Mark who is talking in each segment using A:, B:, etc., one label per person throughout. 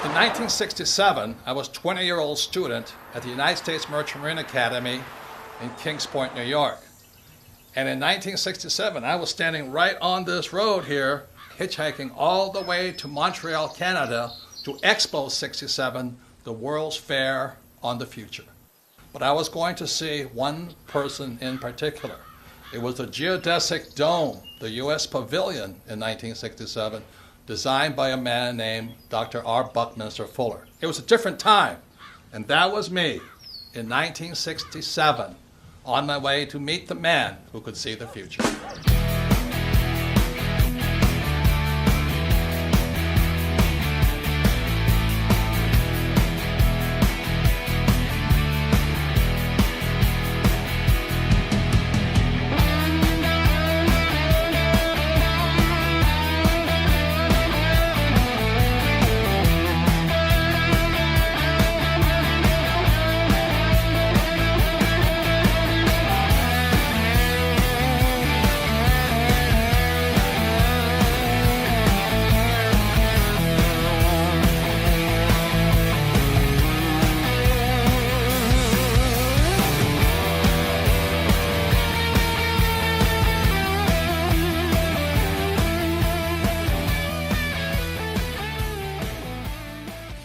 A: In 1967, I was a 20-year-old student at the United States Merchant Marine Academy in Kings Point, New York. And in 1967, I was standing right on this road here, hitchhiking all the way to Montreal, Canada, to Expo 67, the World's Fair on the Future. But I was going to see one person in particular. It was the geodesic dome, the U.S. Pavilion in 1967, designed by a man named Dr. R. Buckminster Fuller. It was a different time, and that was me in 1967, on my way to meet the man who could see the future.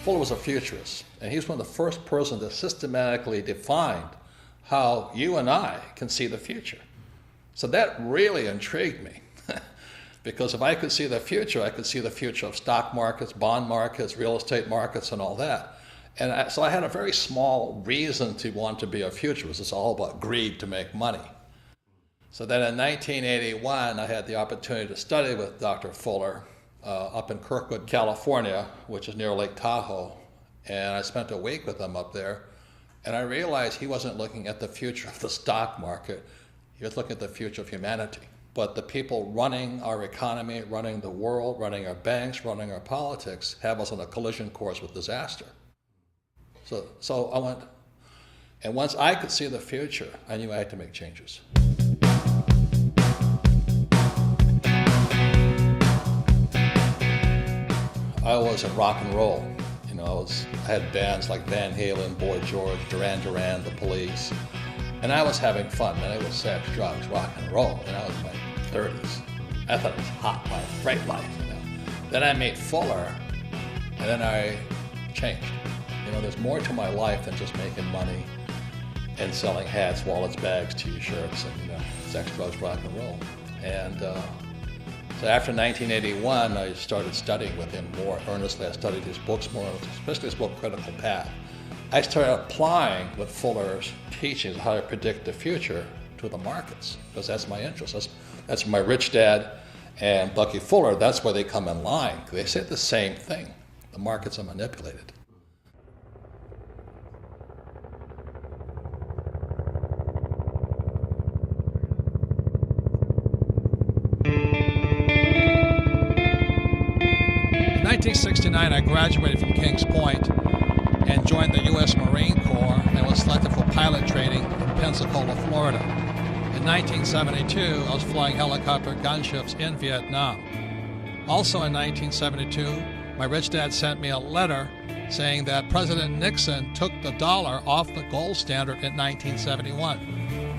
A: Fuller was a futurist, and he's one of the first persons that systematically defined how you and I can see the future. So that really intrigued me, because if I could see the future, I could see the future of stock markets, bond markets, real estate markets, and all that. And so I had a very small reason to want to be a futurist. It's all about greed to make money. So then in 1981, I had the opportunity to study with Dr. Fuller up in Kirkwood, California, which is near Lake Tahoe. And I spent a week with him up there. And I realized he wasn't looking at the future of the stock market. He was looking at the future of humanity. But the people running our economy, running the world, running our banks, running our politics, have us on a collision course with disaster. So I went, and once I could see the future, I knew I had to make changes. I was in rock and roll. You know, I had bands like Van Halen, Boy George, Duran Duran, The Police, and I was having fun. Man, it was sex, drugs, rock and roll, and I was in my 30s. I thought it was hot life, great life, you know. Then I met Fuller, and then I changed. You know, there's more to my life than just making money and selling hats, wallets, bags, t-shirts, and, you know, sex, drugs, rock and roll. And so after 1981, I started studying with him more earnestly. I studied his books more, especially his book, Critical Path. I started applying what Fuller's teachings, how to predict the future, to the markets, because that's my interest. That's my Rich Dad and Bucky Fuller, that's where they come in line. They say the same thing. The markets are manipulated. In 1969, I graduated from Kings Point and joined the U.S. Marine Corps and was selected for pilot training in Pensacola, Florida. In 1972, I was flying helicopter gunships in Vietnam. Also in 1972, my rich dad sent me a letter saying that President Nixon took the dollar off the gold standard in 1971.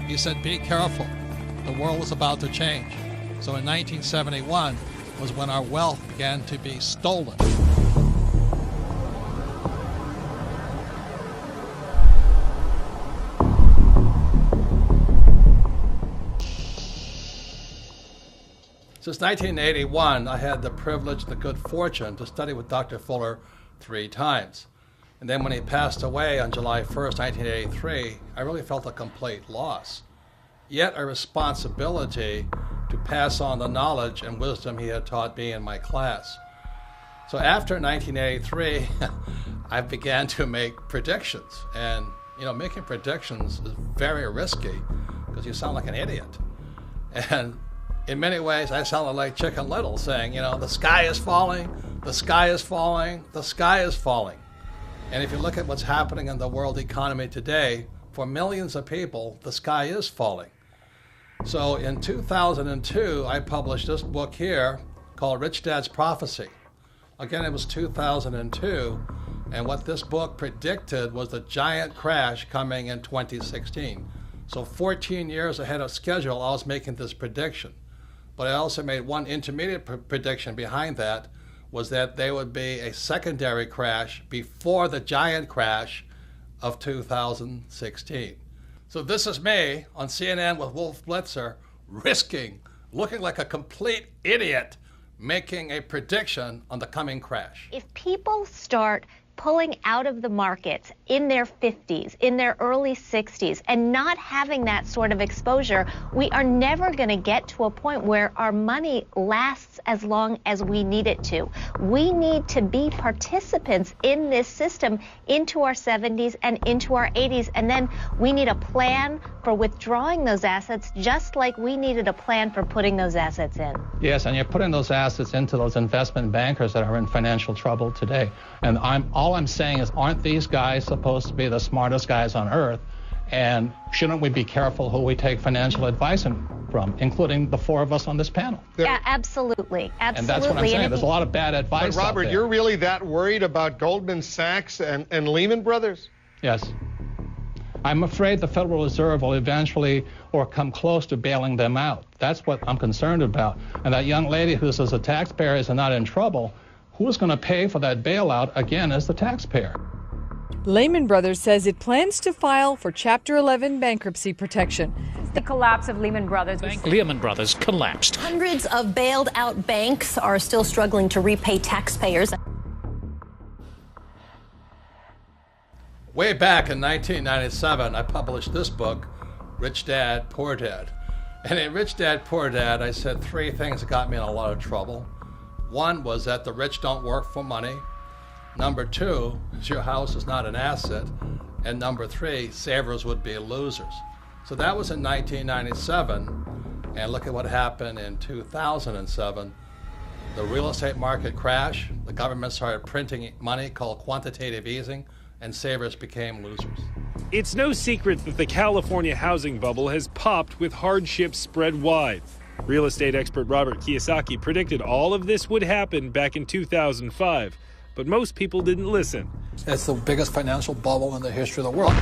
A: He said, "Be careful, the world was about to change." So in 1971 was when our wealth began to be stolen. Since 1981, I had the privilege, the good fortune to study with Dr. Fuller 3 times. And then when he passed away on July 1st, 1983, I really felt a complete loss, yet a responsibility to pass on the knowledge and wisdom he had taught me in my class. So after 1983, I began to make predictions. And, you know, making predictions is very risky because you sound like an idiot. And in many ways, I sounded like Chicken Little saying, you know, the sky is falling, the sky is falling, the sky is falling. And if you look at what's happening in the world economy today, for millions of people, the sky is falling. So in 2002, I published this book here called Rich Dad's Prophecy. Again, it was 2002, and what this book predicted was the giant crash coming in 2016. So 14 years ahead of schedule, I was making this prediction. But I also made one intermediate prediction behind that, was that there would be a secondary crash before the giant crash of 2016. So this is me on CNN with Wolf Blitzer, looking like a complete idiot, making a prediction on the coming crash.
B: If people start pulling out of the markets in their 50s, in their early 60s, and not having that sort of exposure, we are never going to get to a point where our money lasts as long as we need it to. We need to be participants in this system into our 70s and into our 80s, and then we need a plan for withdrawing those assets, just like we needed a plan for putting those assets in.
C: Yes, and you're putting those assets into those investment bankers that are in financial trouble today. And all I'm saying is, aren't these guys supposed to be the smartest guys on earth? And shouldn't we be careful who we take financial advice from, including the four of us on this panel?
B: Yeah, absolutely. Absolutely.
C: And that's what I'm saying. There's a lot of bad advice.
D: But Robert, you're really that worried about Goldman Sachs and Lehman Brothers?
C: Yes. I'm afraid the Federal Reserve will eventually or come close to bailing them out. That's what I'm concerned about. And that young lady who says the taxpayers are not in trouble, who's going to pay for that bailout again as the taxpayer?
E: Lehman Brothers says it plans to file for Chapter 11 bankruptcy protection.
F: The collapse of Lehman Brothers.
G: Lehman Brothers collapsed.
H: Hundreds of bailed out banks are still struggling to repay taxpayers.
A: Way back in 1997, I published this book, Rich Dad, Poor Dad. And in Rich Dad, Poor Dad, I said three things that got me in a lot of trouble. One was that the rich don't work for money. Number two, your house is not an asset. And number three, savers would be losers. So that was in 1997. And look at what happened in 2007. The real estate market crashed. The government started printing money called quantitative easing, and savers became losers.
I: It's no secret that the California housing bubble has popped with hardships spread wide. Real estate expert Robert Kiyosaki predicted all of this would happen back in 2005, but most people didn't listen.
A: It's the biggest financial bubble in the history of the world.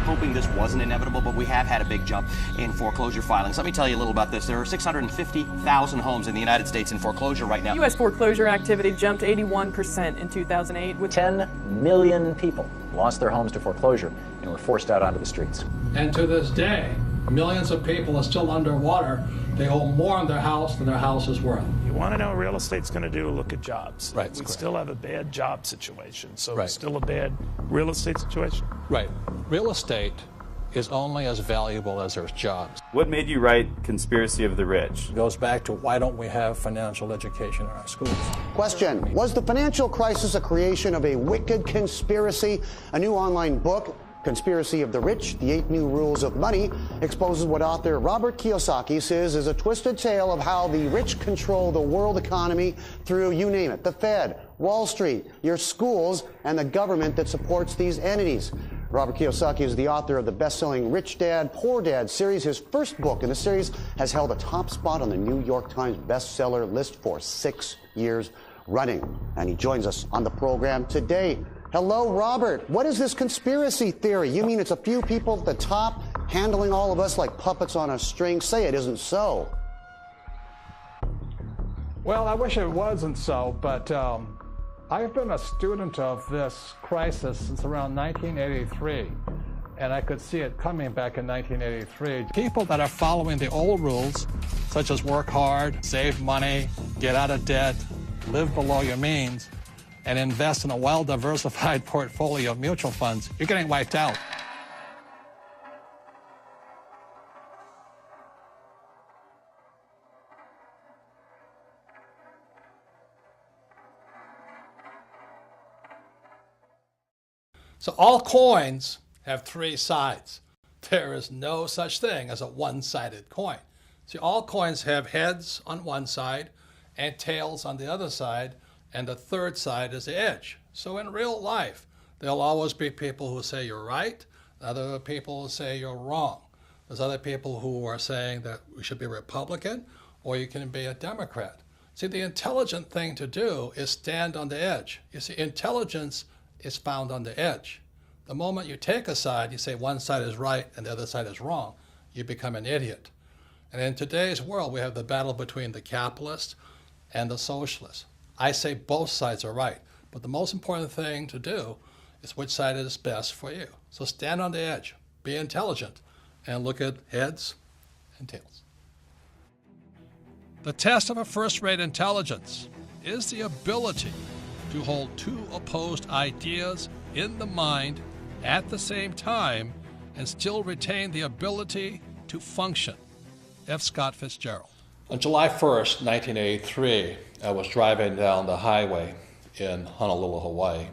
J: Hoping this wasn't inevitable, but we have had a big jump in foreclosure filings. Let me tell you a little about this. There are 650,000 homes in the United States in foreclosure right now.
F: U.S. foreclosure activity jumped 81% in 2008. With
K: 10 million people lost their homes to foreclosure and were forced out onto the streets.
A: And to this day, millions of people are still underwater. They owe more on their house than their house is worth.
G: You want to know what real estate's going to do? Look at jobs.
A: Right.
G: We still have a bad job situation, so
A: Right.
G: it's still a bad real estate situation.
A: Right. Real estate is only as valuable as there's jobs.
L: What made you write Conspiracy of the Rich?
A: It goes back to why don't we have financial education in our schools?
M: Question: was the financial crisis a creation of a wicked conspiracy? A new online book, Conspiracy of the Rich, The 8 New Rules of Money, exposes what author Robert Kiyosaki says is a twisted tale of how the rich control the world economy through, you name it, the Fed, Wall Street, your schools, and the government that supports these entities. Robert Kiyosaki is the author of the best-selling Rich Dad, Poor Dad series. His first book in the series has held a top spot on the New York Times bestseller list for 6 years running. And he joins us on the program today. Hello, Robert. What is this conspiracy theory? You mean it's a few people at the top handling all of us like puppets on a string? Say it isn't so.
C: Well, I wish it wasn't so, but I've been a student of this crisis since around 1983, and I could see it coming back in 1983. People that are following the old rules, such as work hard, save money, get out of debt, live below your means, and invest in a well-diversified portfolio of mutual funds, you're getting wiped out. So all coins have three sides. There is no such thing as a one-sided coin. See, all coins have heads on one side and tails on the other side, and the third side is the edge. So in real life, there'll always be people who say you're right, other people who say you're wrong. There's other people who are saying that we should be Republican or you can be a Democrat.
A: See, the intelligent thing to do is stand on the edge. You see, intelligence is found on the edge. The moment you take a side, you say one side is right and the other side is wrong, you become an idiot. And in today's world, we have the battle between the capitalists and the socialists. I say both sides are right, but the most important thing to do is which side is best for you. So stand on the edge, be intelligent, and look at heads and tails. The test of a first-rate intelligence is the ability to hold two opposed ideas in the mind at the same time and still retain the ability to function. F. Scott Fitzgerald. On July 1st, 1983, I was driving down the highway in Honolulu, Hawaii,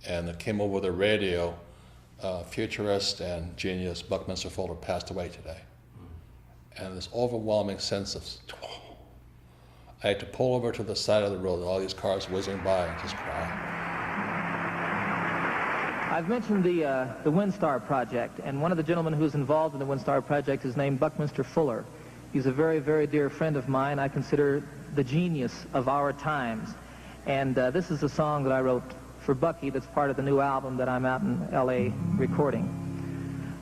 A: and it came over the radio, futurist and genius Buckminster Fuller passed away today. And this overwhelming sense of, I had to pull over to the side of the road, all these cars whizzing by, and just cry.
N: I've mentioned the WinStar project, and one of the gentlemen who's involved in the WinStar project is named Buckminster Fuller. He's a very, very dear friend of mine. I consider the genius of our times. And this is a song that I wrote for Bucky that's part of the new album that I'm out in L.A. recording.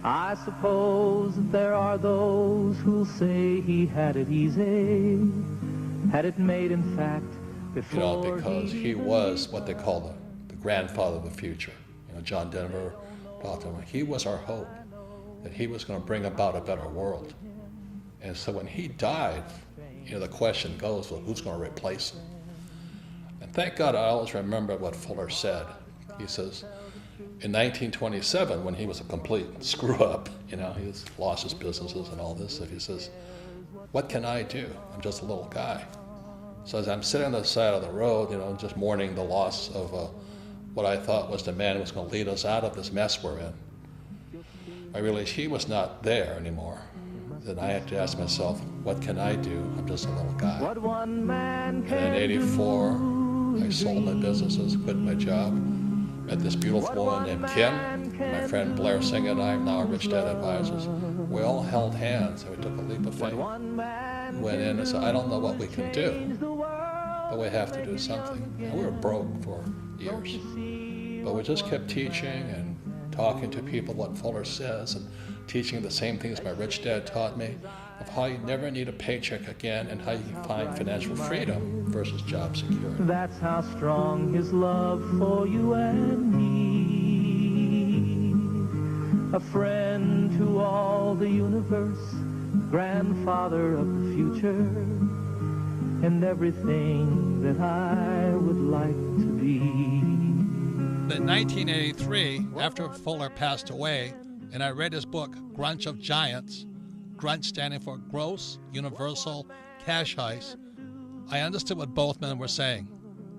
N: I suppose that there are those who'll say he had it easy, had it made in fact before.
A: Because he was what they call the grandfather of the future. John Denver talked to him. He was our hope, that he was going to bring about a better world. And so when he died, the question goes, well, who's going to replace him? And thank God I always remember what Fuller said. He says, in 1927, when he was a complete screw-up, he lost his businesses and all this stuff, he says, what can I do? I'm just a little guy. So as I'm sitting on the side of the road, just mourning the loss of what I thought was the man who was going to lead us out of this mess we're in, I realized he was not there anymore. Then I had to ask myself, what can I do? I'm just a little guy.
N: What one man can
A: and in '84, I sold my businesses, quit my job, met this beautiful woman named Kim. My friend Blair Singh and I, now Rich Dad Advisors, we all held hands and we took a leap of faith. Went in and said, I don't know what we can do, but we have to do something. And we were broke for years. But we just kept teaching and talking to people what Fuller says and teaching the same things my rich dad taught me of how you never need a paycheck again and how you can find financial freedom versus job security.
N: That's how strong his love for you and me. A friend to all the universe, grandfather of the future, and everything that I would like to be.
A: In 1983, after Fuller passed away, and I read his book, Grunch of Giants, Grunch standing for Gross Universal Cash Heist, I understood what both men were saying.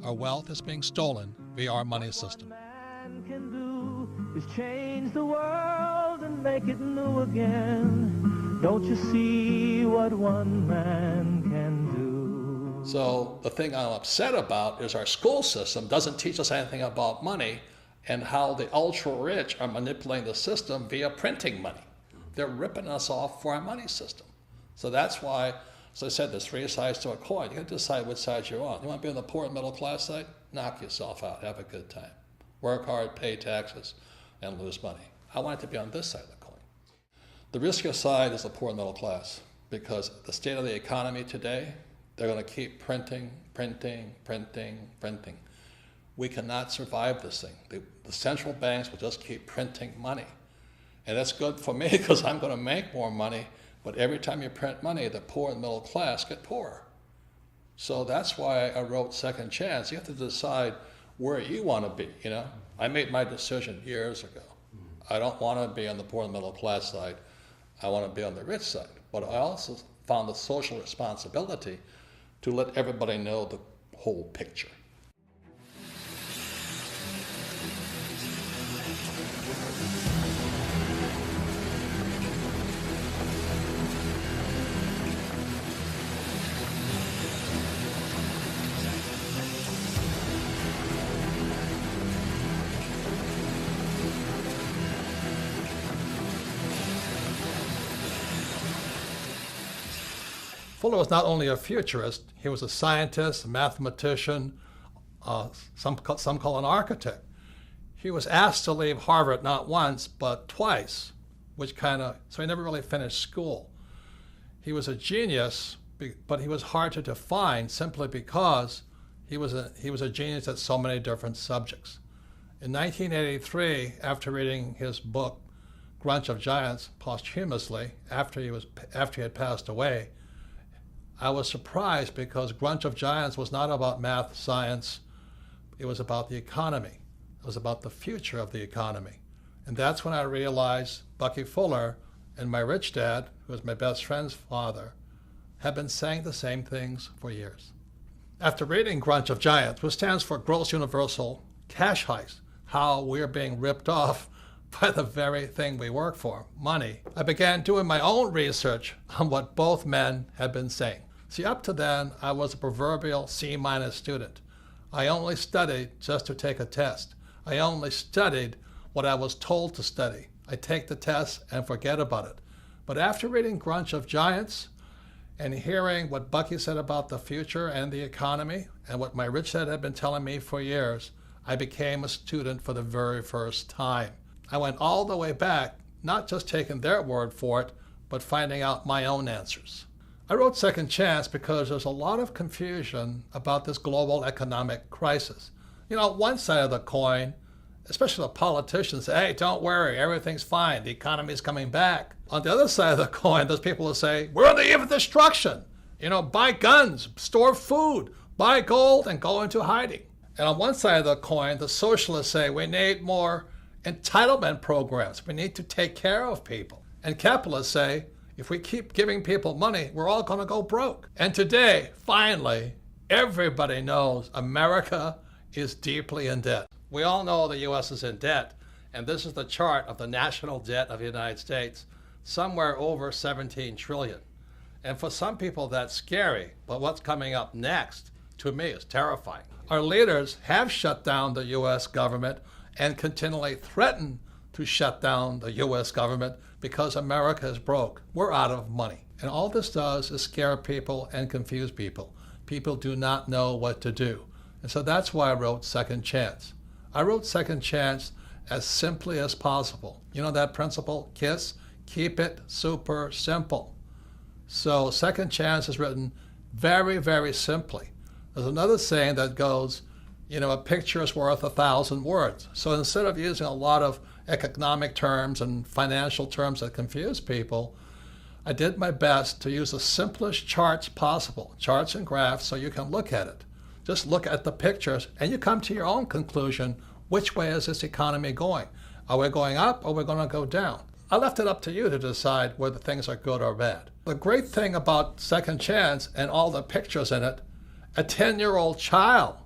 A: Our wealth is being stolen via our money system.
N: Man can do is change the world and make it new again. Don't you see what one man can do?
A: So the thing I'm upset about is our school system doesn't teach us anything about money and how the ultra-rich are manipulating the system via printing money. They're ripping us off for our money system. So that's why, as I said, there's three sides to a coin. You got to decide which side you're on. You want to be on the poor and middle class side? Knock yourself out. Have a good time. Work hard, pay taxes, and lose money. I want it to be on this side of the coin. The riskier side is the poor and middle class, because the state of the economy today, they're going to keep printing. We cannot survive this thing. The central banks will just keep printing money. And that's good for me because I'm going to make more money, but every time you print money, the poor and middle class get poorer. So that's why I wrote Second Chance. You have to decide where you want to be, I made my decision years ago. I don't want to be on the poor and middle class side. I want to be on the rich side. But I also found the social responsibility to let everybody know the whole picture.
C: Fuller was not only a futurist, he was a scientist, a mathematician, some call an architect. He was asked to leave Harvard not once, but twice, so he never really finished school. He was a genius, but he was hard to define simply because he was a genius at so many different subjects. In 1983, after reading his book, Grunch of Giants, posthumously, after he had passed away, I was surprised because Grunch of Giants was not about math, science, it was about the economy. It was about the future of the economy. And that's when I realized Bucky Fuller and my rich dad, who was my best friend's father, had been saying the same things for years. After reading Grunch of Giants, which stands for Gross Universal Cash Heist, how we're being ripped off by the very thing we work for, money, I began doing my own research on what both men had been saying. See, up to then, I was a proverbial C- student. I only studied just to take a test. I only studied what I was told to study. I take the test and forget about it. But after reading Grunch of Giants and hearing what Bucky said about the future and the economy and what my rich dad had been telling me for years, I became a student for the very first time. I went all the way back, not just taking their word for it, but finding out my own answers. I wrote Second Chance because there's a lot of confusion about this global economic crisis. You know, one side of the coin, especially the politicians, say, hey, don't worry, everything's fine, the economy's coming back. On the other side of the coin, there's people who say, we're on the eve of destruction. You know, buy guns, store food, buy gold, and go into hiding. And on one side of the coin, the socialists say, we need more entitlement programs. We need to take care of people. And capitalists say, if we keep giving people money, we're all going to go broke. And today, finally, everybody knows America is deeply in debt. We all know the U.S. is in debt, and this is the chart of the national debt of the United States, somewhere over 17 trillion. And for some people, that's scary, but what's coming up next, to me, is terrifying. Our leaders have shut down the U.S. government and continually threaten to shut down the U.S. government because America is broke. We're out of money. And all this does is scare people and confuse people. People do not know what to do. And so that's why I wrote Second Chance. I wrote Second Chance as simply as possible. You know that principle, KISS? Keep it super simple. So Second Chance is written very, very simply. There's another saying that goes, you know, a picture is worth 1,000 words. So instead of using a lot of economic terms and financial terms that confuse people, I did my best to use the simplest charts possible, charts and graphs, so you can look at it. Just look at the pictures and you come to your own conclusion. Which way is this economy going? Are we going up or are we going to go down? I left it up to you to decide whether things are good or bad. The great thing about Second Chance and all the pictures in it, a 10-year-old child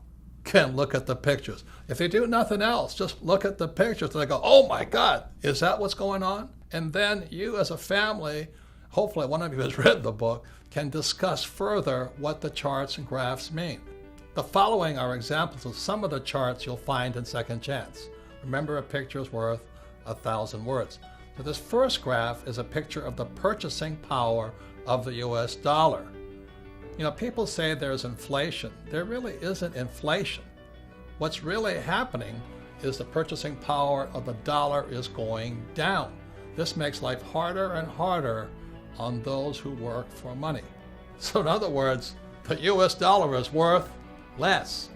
C: can look at the pictures. If they do nothing else, just look at the pictures and they go, oh my God, is that what's going on? And then you as a family, hopefully one of you has read the book, can discuss further what the charts and graphs mean. The following are examples of some of the charts you'll find in Second Chance. Remember, a picture is worth 1,000 words. So this first graph is a picture of the purchasing power of the US dollar. You know, people say there's inflation. There really isn't inflation. What's really happening is the purchasing power of the dollar is going down. This makes life harder and harder on those who work for money. So in other words, the US dollar is worth less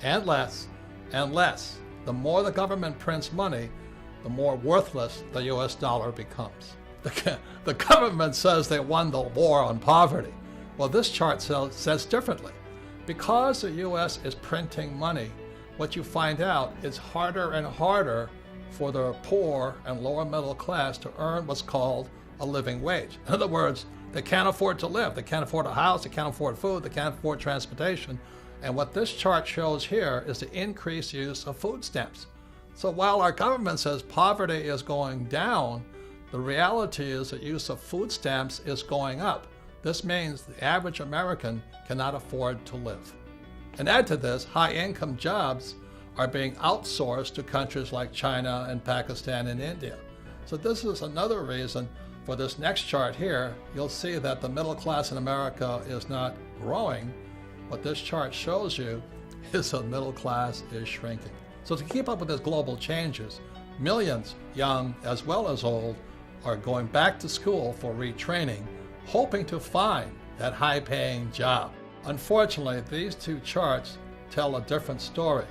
C: and less and less. The more the government prints money, the more worthless the US dollar becomes. The government says they won the war on poverty. Well, this chart says differently. Because the U.S. is printing money, what you find out is harder and harder for the poor and lower middle class to earn what's called a living wage. In other words, they can't afford to live. They can't afford a house, they can't afford food, they can't afford transportation. And what this chart shows here is the increased use of food stamps. So while our government says poverty is going down, the reality is that use of food stamps is going up. This means the average American cannot afford to live. And add to this, high-income jobs are being outsourced to countries like China and Pakistan and India. So this is another reason
A: For this next chart here, you'll see that the middle class in America is not growing. What this chart shows you is the middle class is shrinking. So to keep up with these global changes, millions, young as well as old, are going back to school for retraining, hoping to find that high-paying job. Unfortunately, these two charts tell a different story.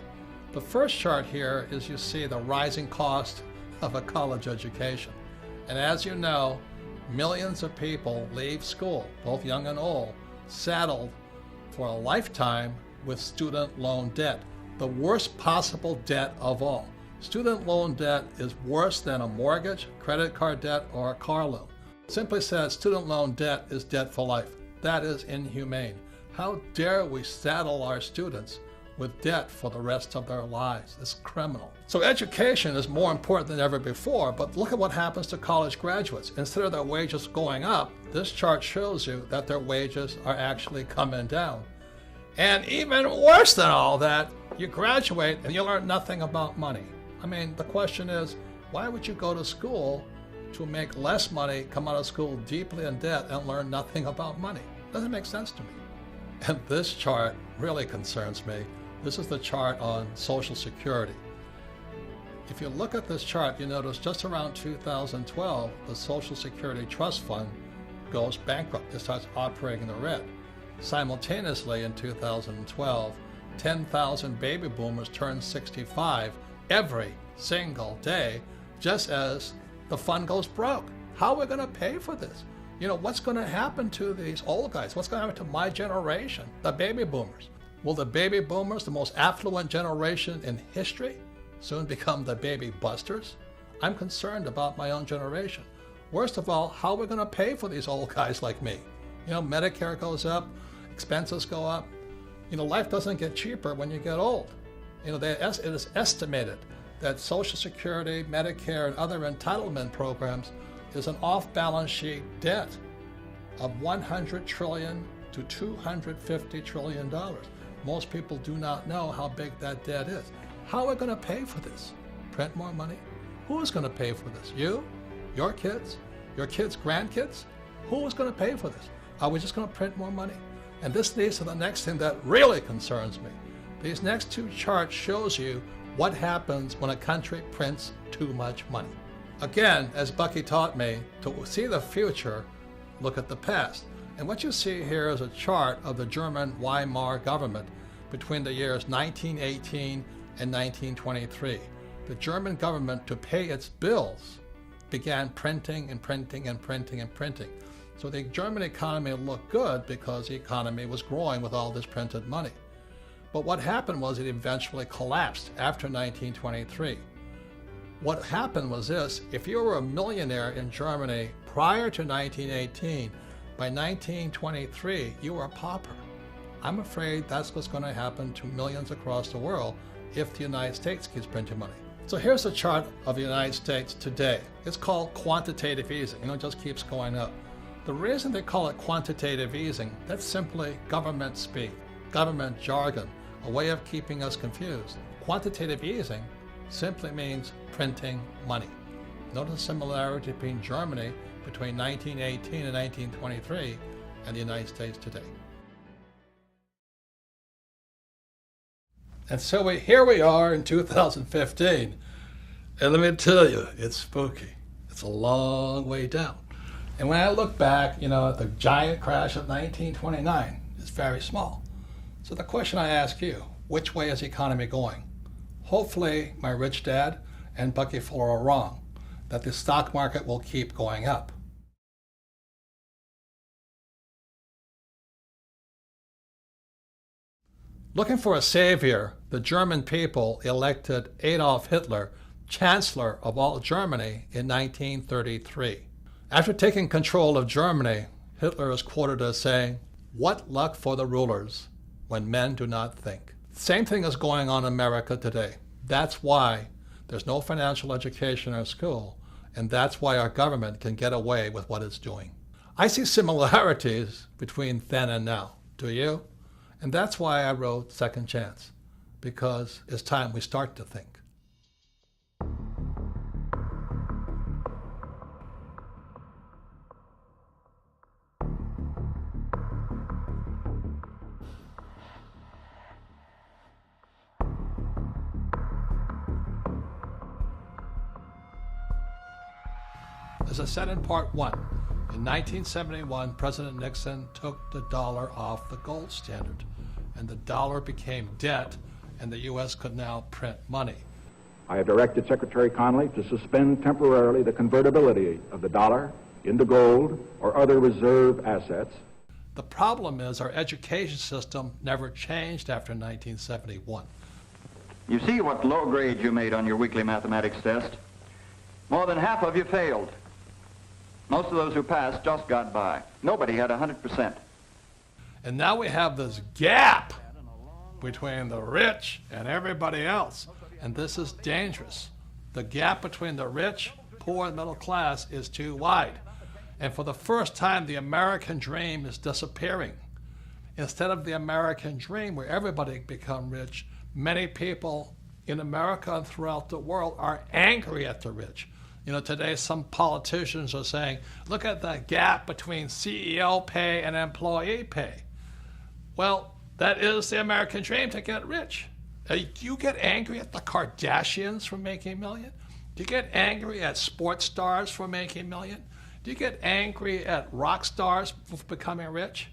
A: The first chart here is you see the rising cost of a college education. And as you know, millions of people leave school, both young and old, saddled for a lifetime with student loan debt, the worst possible debt of all. Student loan debt is worse than a mortgage, credit card debt, or a car loan. Simply said, student loan debt is debt for life. That is inhumane. How dare we saddle our students with debt for the rest of their lives? It's criminal. So education is more important than ever before, but look at what happens to college graduates. Instead of their wages going up, this chart shows you that their wages are actually coming down. And even worse than all that, you graduate and you learn nothing about money. I mean, the question is, why would you go to school to make less money, come out of school deeply in debt, and learn nothing about money? Doesn't make sense to me. And this chart really concerns me. This is the chart on Social Security. If you look at this chart, you notice just around 2012, the Social Security Trust Fund goes bankrupt. It starts operating in the red. Simultaneously, in 2012, 10,000 baby boomers turn 65 every single day, just as the fund goes broke. How are we going to pay for this? You know, what's going to happen to these old guys? What's going to happen to my generation, the baby boomers? Will the baby boomers, the most affluent generation in history, soon become the baby busters? I'm concerned about my own generation. Worst of all, how are we going to pay for these old guys like me? You know, Medicare goes up, expenses go up. You know, life doesn't get cheaper when you get old. You know, it is estimated that Social Security, Medicare, and other entitlement programs is an off-balance sheet debt of $100 trillion to $250 trillion. Most people do not know how big that debt is. How are we going to pay for this? Print more money? Who is going to pay for this? You? Your kids? Your kids' grandkids? Who is going to pay for this? Are we just going to print more money? And this leads to the next thing that really concerns me. These next two charts shows you what happens when a country prints too much money. Again, as Bucky taught me, to see the future, look at the past. And what you see here is a chart of the German Weimar government between the years 1918 and 1923. The German government, to pay its bills, began printing and printing and printing and printing. So the German economy looked good because the economy was growing with all this printed money. But what happened was it eventually collapsed after 1923. What happened was this: if you were a millionaire in Germany prior to 1918, by 1923 you were a pauper. I'm afraid that's what's going to happen to millions across the world if the United States keeps printing money. So here's a chart of the United States today. It's called quantitative easing. You know, it just keeps going up. The reason they call it quantitative easing, that's simply government speak, government jargon, a way of keeping us confused. Quantitative easing simply means printing money. Notice the similarity between Germany between 1918 and 1923 and the United States today. And so here we are in 2015, and let me tell you, it's spooky. It's a long way down. And when I look back, you know, at the giant crash of 1929, it's very small. So the question I ask you, which way is the economy going? Hopefully my rich dad and Bucky Fuller are wrong, that the stock market will keep going up. Looking for a savior, the German people elected Adolf Hitler Chancellor of all Germany in 1933. After taking control of Germany, Hitler is quoted as saying, "What luck for the rulers when men do not think." Same thing is going on in America today. That's why there's no financial education or school, and that's why our government can get away with what it's doing. I see similarities between then and now. Do you? And that's why I wrote Second Chance, because it's time we start to think. As I said in part one, in 1971, President Nixon took the dollar off the gold standard, and the dollar became debt, and the U.S. could now print money.
O: I have directed Secretary Connally to suspend temporarily the convertibility of the dollar into gold or other reserve assets.
A: The problem is our education system never changed after 1971.
P: You see what low grade you made on your weekly mathematics test? More than half of you failed. Most of those who passed just got by. Nobody had 100%.
A: And now we have this gap between the rich and everybody else. And this is dangerous. The gap between the rich, poor, and middle class is too wide. And for the first time, the American dream is disappearing. Instead of the American dream where everybody become rich, many people in America and throughout the world are angry at the rich. You know, today some politicians are saying, look at the gap between CEO pay and employee pay. Well, that is the American dream, to get rich. Do you get angry at the Kardashians for making million? Do you get angry at sports stars for making million? Do you get angry at rock stars for becoming rich?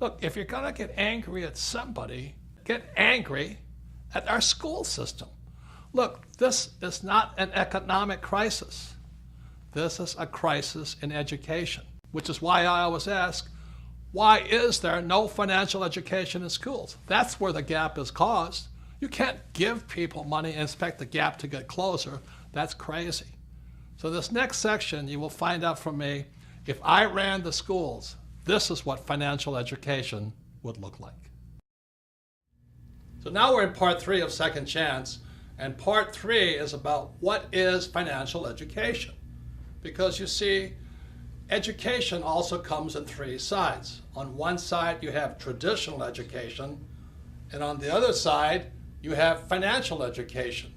A: Look, if you're going to get angry at somebody, get angry at our school system. Look, this is not an economic crisis. This is a crisis in education, which is why I always ask, why is there no financial education in schools? That's where the gap is caused. You can't give people money and expect the gap to get closer. That's crazy. So this next section, you will find out from me, if I ran the schools, this is what financial education would look like. So now we're in part 3 of Second Chance, and part 3 is about what is financial education. Because you see, education also comes in 3 sides. On one side, you have traditional education, and on the other side, you have financial education.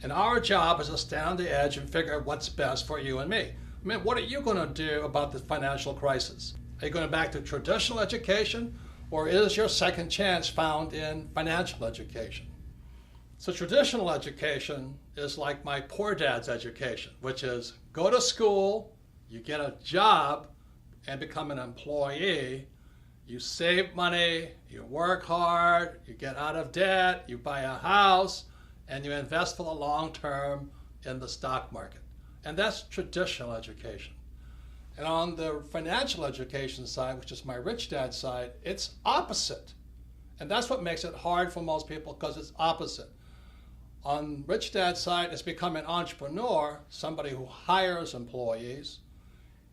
A: And our job is to stand on the edge and figure out what's best for you and me. I mean, what are you going to do about the financial crisis? Are you going back to traditional education, or is your second chance found in financial education? So traditional education is like my poor dad's education, which is go to school, you get a job and become an employee, you save money, you work hard, you get out of debt, you buy a house, and you invest for the long term in the stock market. And that's traditional education. And on the financial education side, which is my rich dad side, it's opposite. And that's what makes it hard for most people, because it's opposite. On rich dad's side, it's become an entrepreneur, somebody who hires employees.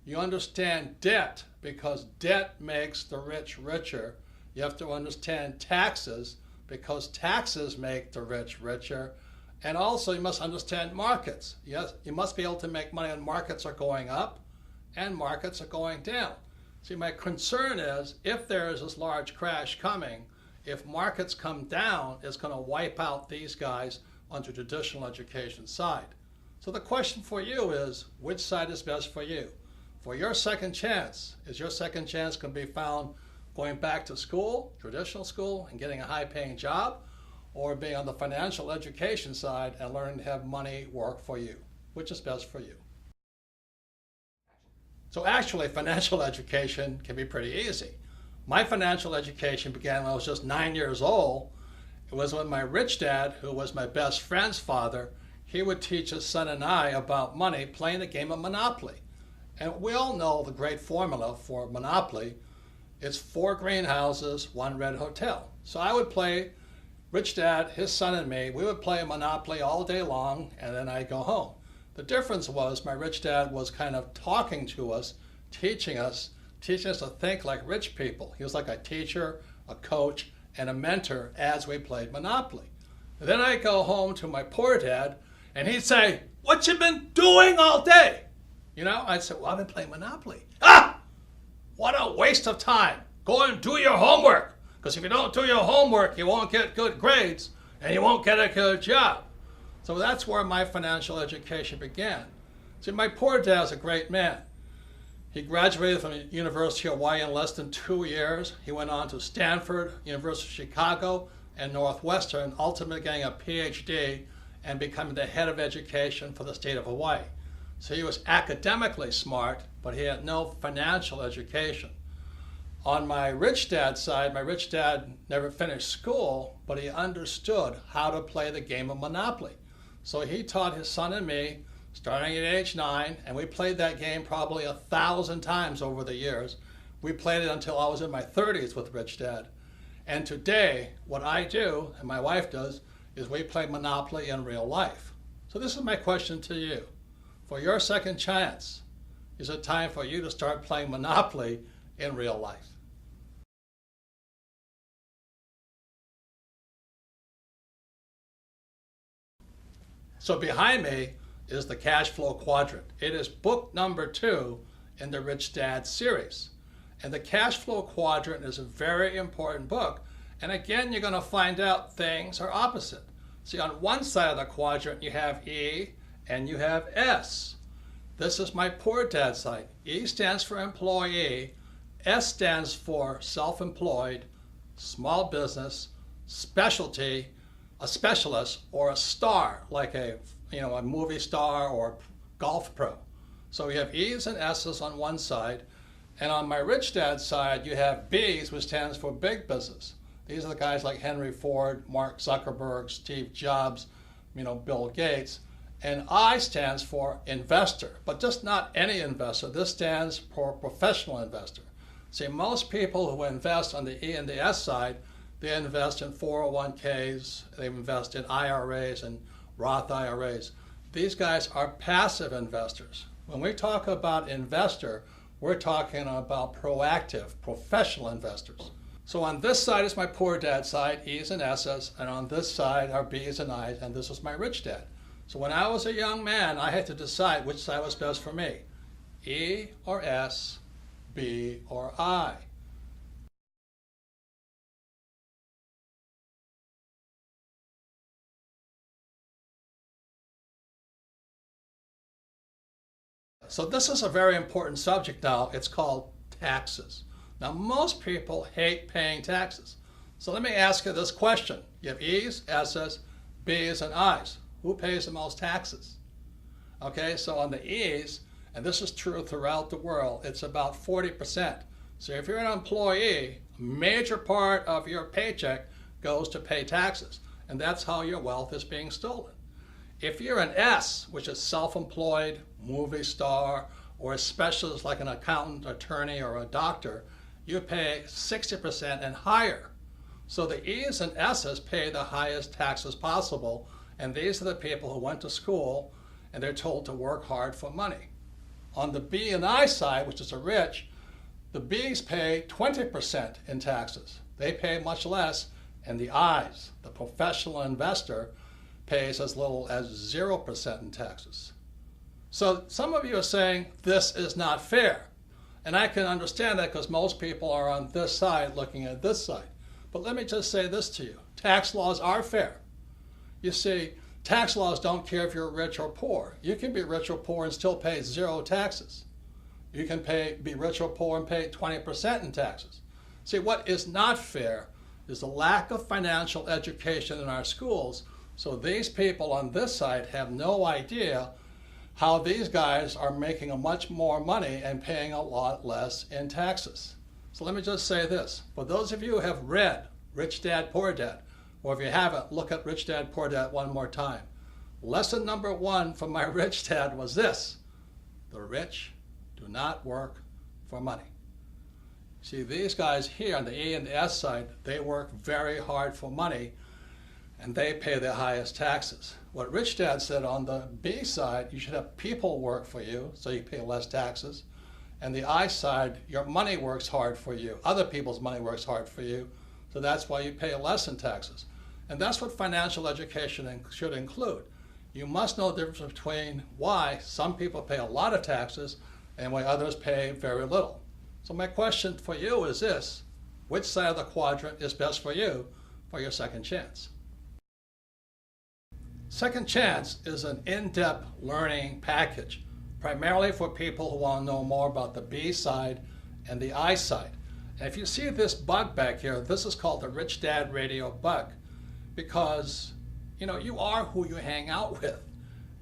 A: You understand debt, because debt makes the rich richer. You have to understand taxes, because taxes make the rich richer. And also you must understand markets. Yes, you must be able to make money when markets are going up and markets are going down. See, my concern is if there is this large crash coming, if markets come down, it's going to wipe out these guys on the traditional education side. So the question for you is, which side is best for you? For your second chance, is your second chance going to be found going back to school, traditional school, and getting a high-paying job, or being on the financial education side and learning to have money work for you? Which is best for you? So actually, financial education can be pretty easy. My financial education began when I was just 9 years old. It was when my rich dad, who was my best friend's father, he would teach his son and I about money playing the game of Monopoly. And we all know the great formula for Monopoly. It's 4 greenhouses, 1 red hotel. So I would play, rich dad, his son and me, we would play Monopoly all day long, and then I'd go home. The difference was my rich dad was kind of talking to us, teaching us to think like rich people. He was like a teacher, a coach, and a mentor as we played Monopoly. And then I'd go home to my poor dad, and he'd say, "What you been doing all day?" You know, I'd say, "Well, I've been playing Monopoly." "Ah! What a waste of time. Go and do your homework. Because if you don't do your homework, you won't get good grades, and you won't get a good job." So that's where my financial education began. See, my poor dad was a great man. He graduated from the University of Hawaii in less than 2 years. He went on to Stanford, University of Chicago, and Northwestern, ultimately getting a PhD and becoming the head of education for the state of Hawaii. So he was academically smart, but he had no financial education. On my rich dad side, my rich dad never finished school, but he understood how to play the game of Monopoly. So he taught his son and me, starting at age 9, and we played that game probably 1,000 times over the years. We played it until I was in my 30s with Rich Dad. And today, what I do, and my wife does, is we play Monopoly in real life. So this is my question to you. For your second chance, is it time for you to start playing Monopoly in real life? So behind me is the Cash Flow Quadrant. It is book number 2 in the Rich Dad series. And the Cash Flow Quadrant is a very important book. And again, you're going to find out things are opposite. See, on one side of the quadrant, you have E and you have S. This is my poor dad side. E stands for employee. S stands for self-employed, small business, specialty, a specialist, or a star, like a movie star or golf pro. So we have E's and S's on one side. And on my rich dad side, you have B's, which stands for big business. These are the guys like Henry Ford, Mark Zuckerberg, Steve Jobs, Bill Gates. And I stands for investor, but just not any investor. This stands for professional investor. See, most people who invest on the E and the S side, they invest in 401ks, they invest in IRAs and Roth IRAs. These guys are passive investors. When we talk about investor, we're talking about proactive, professional investors. So on this side is my poor dad side, E's and S's, and on this side are B's and I's, and this is my rich dad. So when I was a young man, I had to decide which side was best for me, E or S, B or I. So this is a very important subject now. It's called taxes. Now, most people hate paying taxes. So let me ask you this question. You have E's, S's, B's, and I's. Who pays the most taxes? Okay, so on the E's, and this is true throughout the world, it's about 40%. So if you're an employee, a major part of your paycheck goes to pay taxes, and that's how your wealth is being stolen. If you're an S, which is self-employed, movie star, or a specialist like an accountant, attorney, or a doctor, you pay 60% and higher. So the E's and S's pay the highest taxes possible, and these are the people who went to school and they're told to work hard for money. On the B and I side, which is the rich, the B's pay 20% in taxes. They pay much less, and the I's, the professional investor, pays as little as 0% in taxes. So some of you are saying this is not fair. And I can understand that because most people are on this side looking at this side. But let me just say this to you. Tax laws are fair. You see, tax laws don't care if you're rich or poor. You can be rich or poor and still pay 0 taxes. You can be rich or poor and pay 20% in taxes. See, what is not fair is the lack of financial education in our schools. So these people on this side have no idea how these guys are making much more money and paying a lot less in taxes. So let me just say this. For those of you who have read Rich Dad, Poor Dad, or if you haven't, look at Rich Dad, Poor Dad one more time. Lesson number 1 from my rich dad was this: the rich do not work for money. See, these guys here on the E and the S side, they work very hard for money, and they pay the highest taxes. What Rich Dad said on the B side, you should have people work for you, so you pay less taxes. And the I side, your money works hard for you. Other people's money works hard for you, so that's why you pay less in taxes. And that's what financial education should include. You must know the difference between why some people pay a lot of taxes and why others pay very little. So my question for you is this: which side of the quadrant is best for you for your second chance? Second Chance is an in-depth learning package, primarily for people who want to know more about the B side and the I side. And if you see this bug back here, this is called the Rich Dad Radio bug, because you are who you hang out with.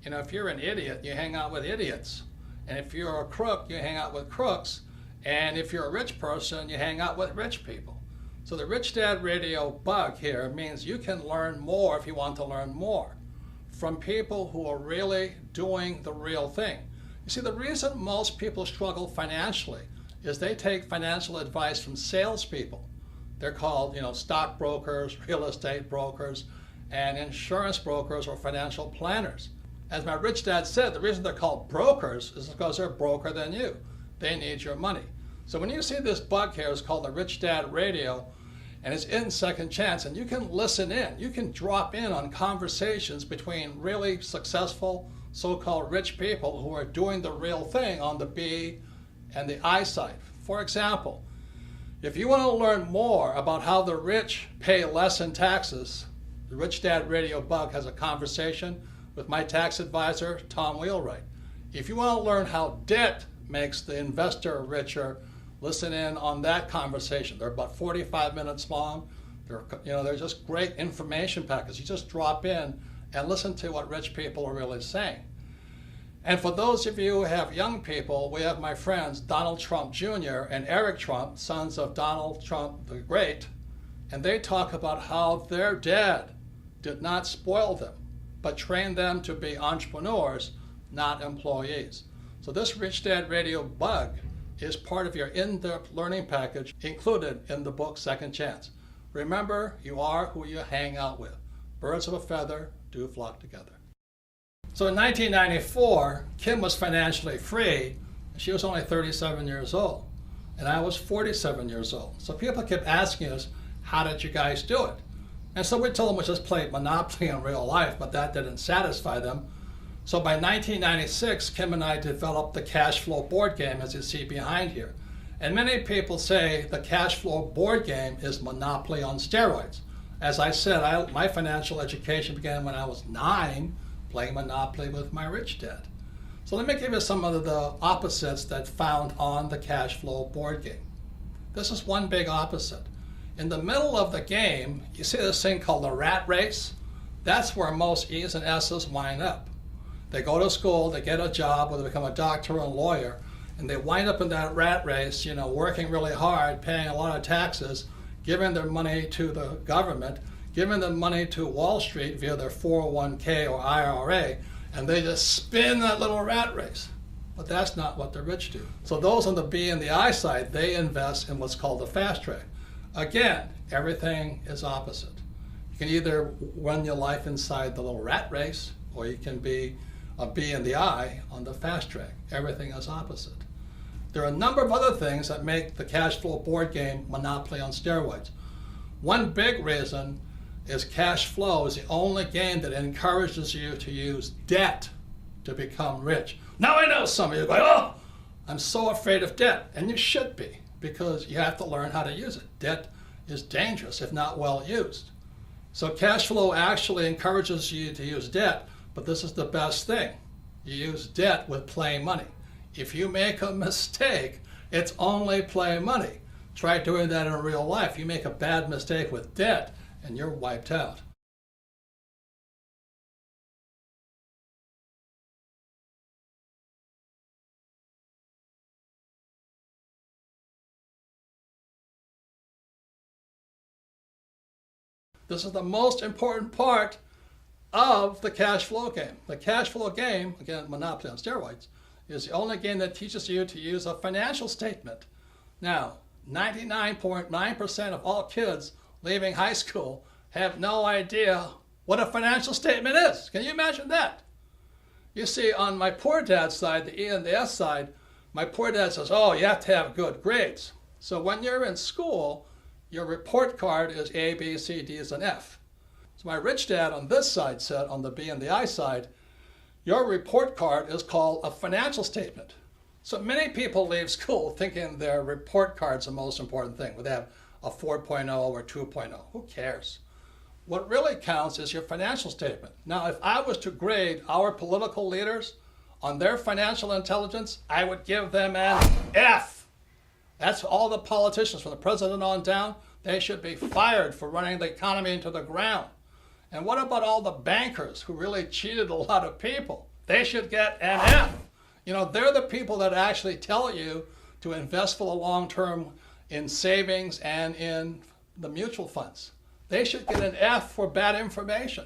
A: You know, if you're an idiot, you hang out with idiots. And if you're a crook, you hang out with crooks. And if you're a rich person, you hang out with rich people. So the Rich Dad Radio bug here means you can learn more if you want to learn more from people who are really doing the real thing. You see, the reason most people struggle financially is they take financial advice from salespeople. They're called, you know, stockbrokers, real estate brokers, and insurance brokers or financial planners. As my rich dad said, the reason they're called brokers is because they're broker than you. They need your money. So when you see this bug here, it's called the Rich Dad Radio, and it's in Second Chance, and you can listen in. You can drop in on conversations between really successful so-called rich people who are doing the real thing on the B and the I side. For example, if you want to learn more about how the rich pay less in taxes, the Rich Dad Radio bug has a conversation with my tax advisor, Tom Wheelwright. If you want to learn how debt makes the investor richer, listen in on that conversation. They're about 45 minutes long. They're just great information packets. You just drop in and listen to what rich people are really saying. And for those of you who have young people, we have my friends Donald Trump Jr. and Eric Trump, sons of Donald Trump the Great, and they talk about how their dad did not spoil them, but trained them to be entrepreneurs, not employees. So this Rich Dad Radio bug is part of your in-depth learning package included in the book Second Chance. Remember, you are who you hang out with. Birds of a feather do flock together. So in 1994, Kim was financially free. She was only 37 years old, and I was 47 years old. So people kept asking us, how did you guys do it? And so we told them we just played Monopoly in real life, but that didn't satisfy them. So by 1996, Kim and I developed the cash flow board game, as you see behind here. And many people say the cash flow board game is Monopoly on steroids. As I said, my financial education began when I was 9, playing Monopoly with my rich dad. So let me give you some of the opposites that found on the cash flow board game. This is one big opposite. In the middle of the game, you see this thing called the rat race? That's where most E's and S's wind up. They go to school, they get a job, or they become a doctor or a lawyer, and they wind up in that rat race, you know, working really hard, paying a lot of taxes, giving their money to the government, giving them money to Wall Street via their 401k or IRA, and they just spin that little rat race. But that's not what the rich do. So those on the B and the I side, they invest in what's called the fast track. Again, everything is opposite. You can either run your life inside the little rat race, or you can be a B and the I on the fast track. Everything is opposite. There are a number of other things that make the cash flow board game Monopoly on steroids. One big reason is cash flow is the only game that encourages you to use debt to become rich. Now I know some of you are going, oh, I'm so afraid of debt. And you should be, because you have to learn how to use it. Debt is dangerous if not well used. So cash flow actually encourages you to use debt, but this is the best thing. You use debt with play money. If you make a mistake, it's only play money. Try doing that in real life. You make a bad mistake with debt, and you're wiped out. This is the most important part of the cash flow game. The cash flow game, again, Monopoly on steroids, is the only game that teaches you to use a financial statement. Now, 99.9% of all kids leaving high school have no idea what a financial statement is. Can you imagine that? You see, on my poor dad's side, the E and the S side, my poor dad says, oh, you have to have good grades. So when you're in school, your report card is A, B, C, D's, and F. So my rich dad on this side said, on the B and the I side, your report card is called a financial statement. So many people leave school thinking their report card's the most important thing, whether they have a 4.0 or 2.0. Who cares? What really counts is your financial statement. Now, if I was to grade our political leaders on their financial intelligence, I would give them an F. That's all the politicians, from the president on down. They should be fired for running the economy into the ground. And what about all the bankers who really cheated a lot of people? They should get an F. You know, they're the people that actually tell you to invest for the long term in savings and in the mutual funds. They should get an F for bad information.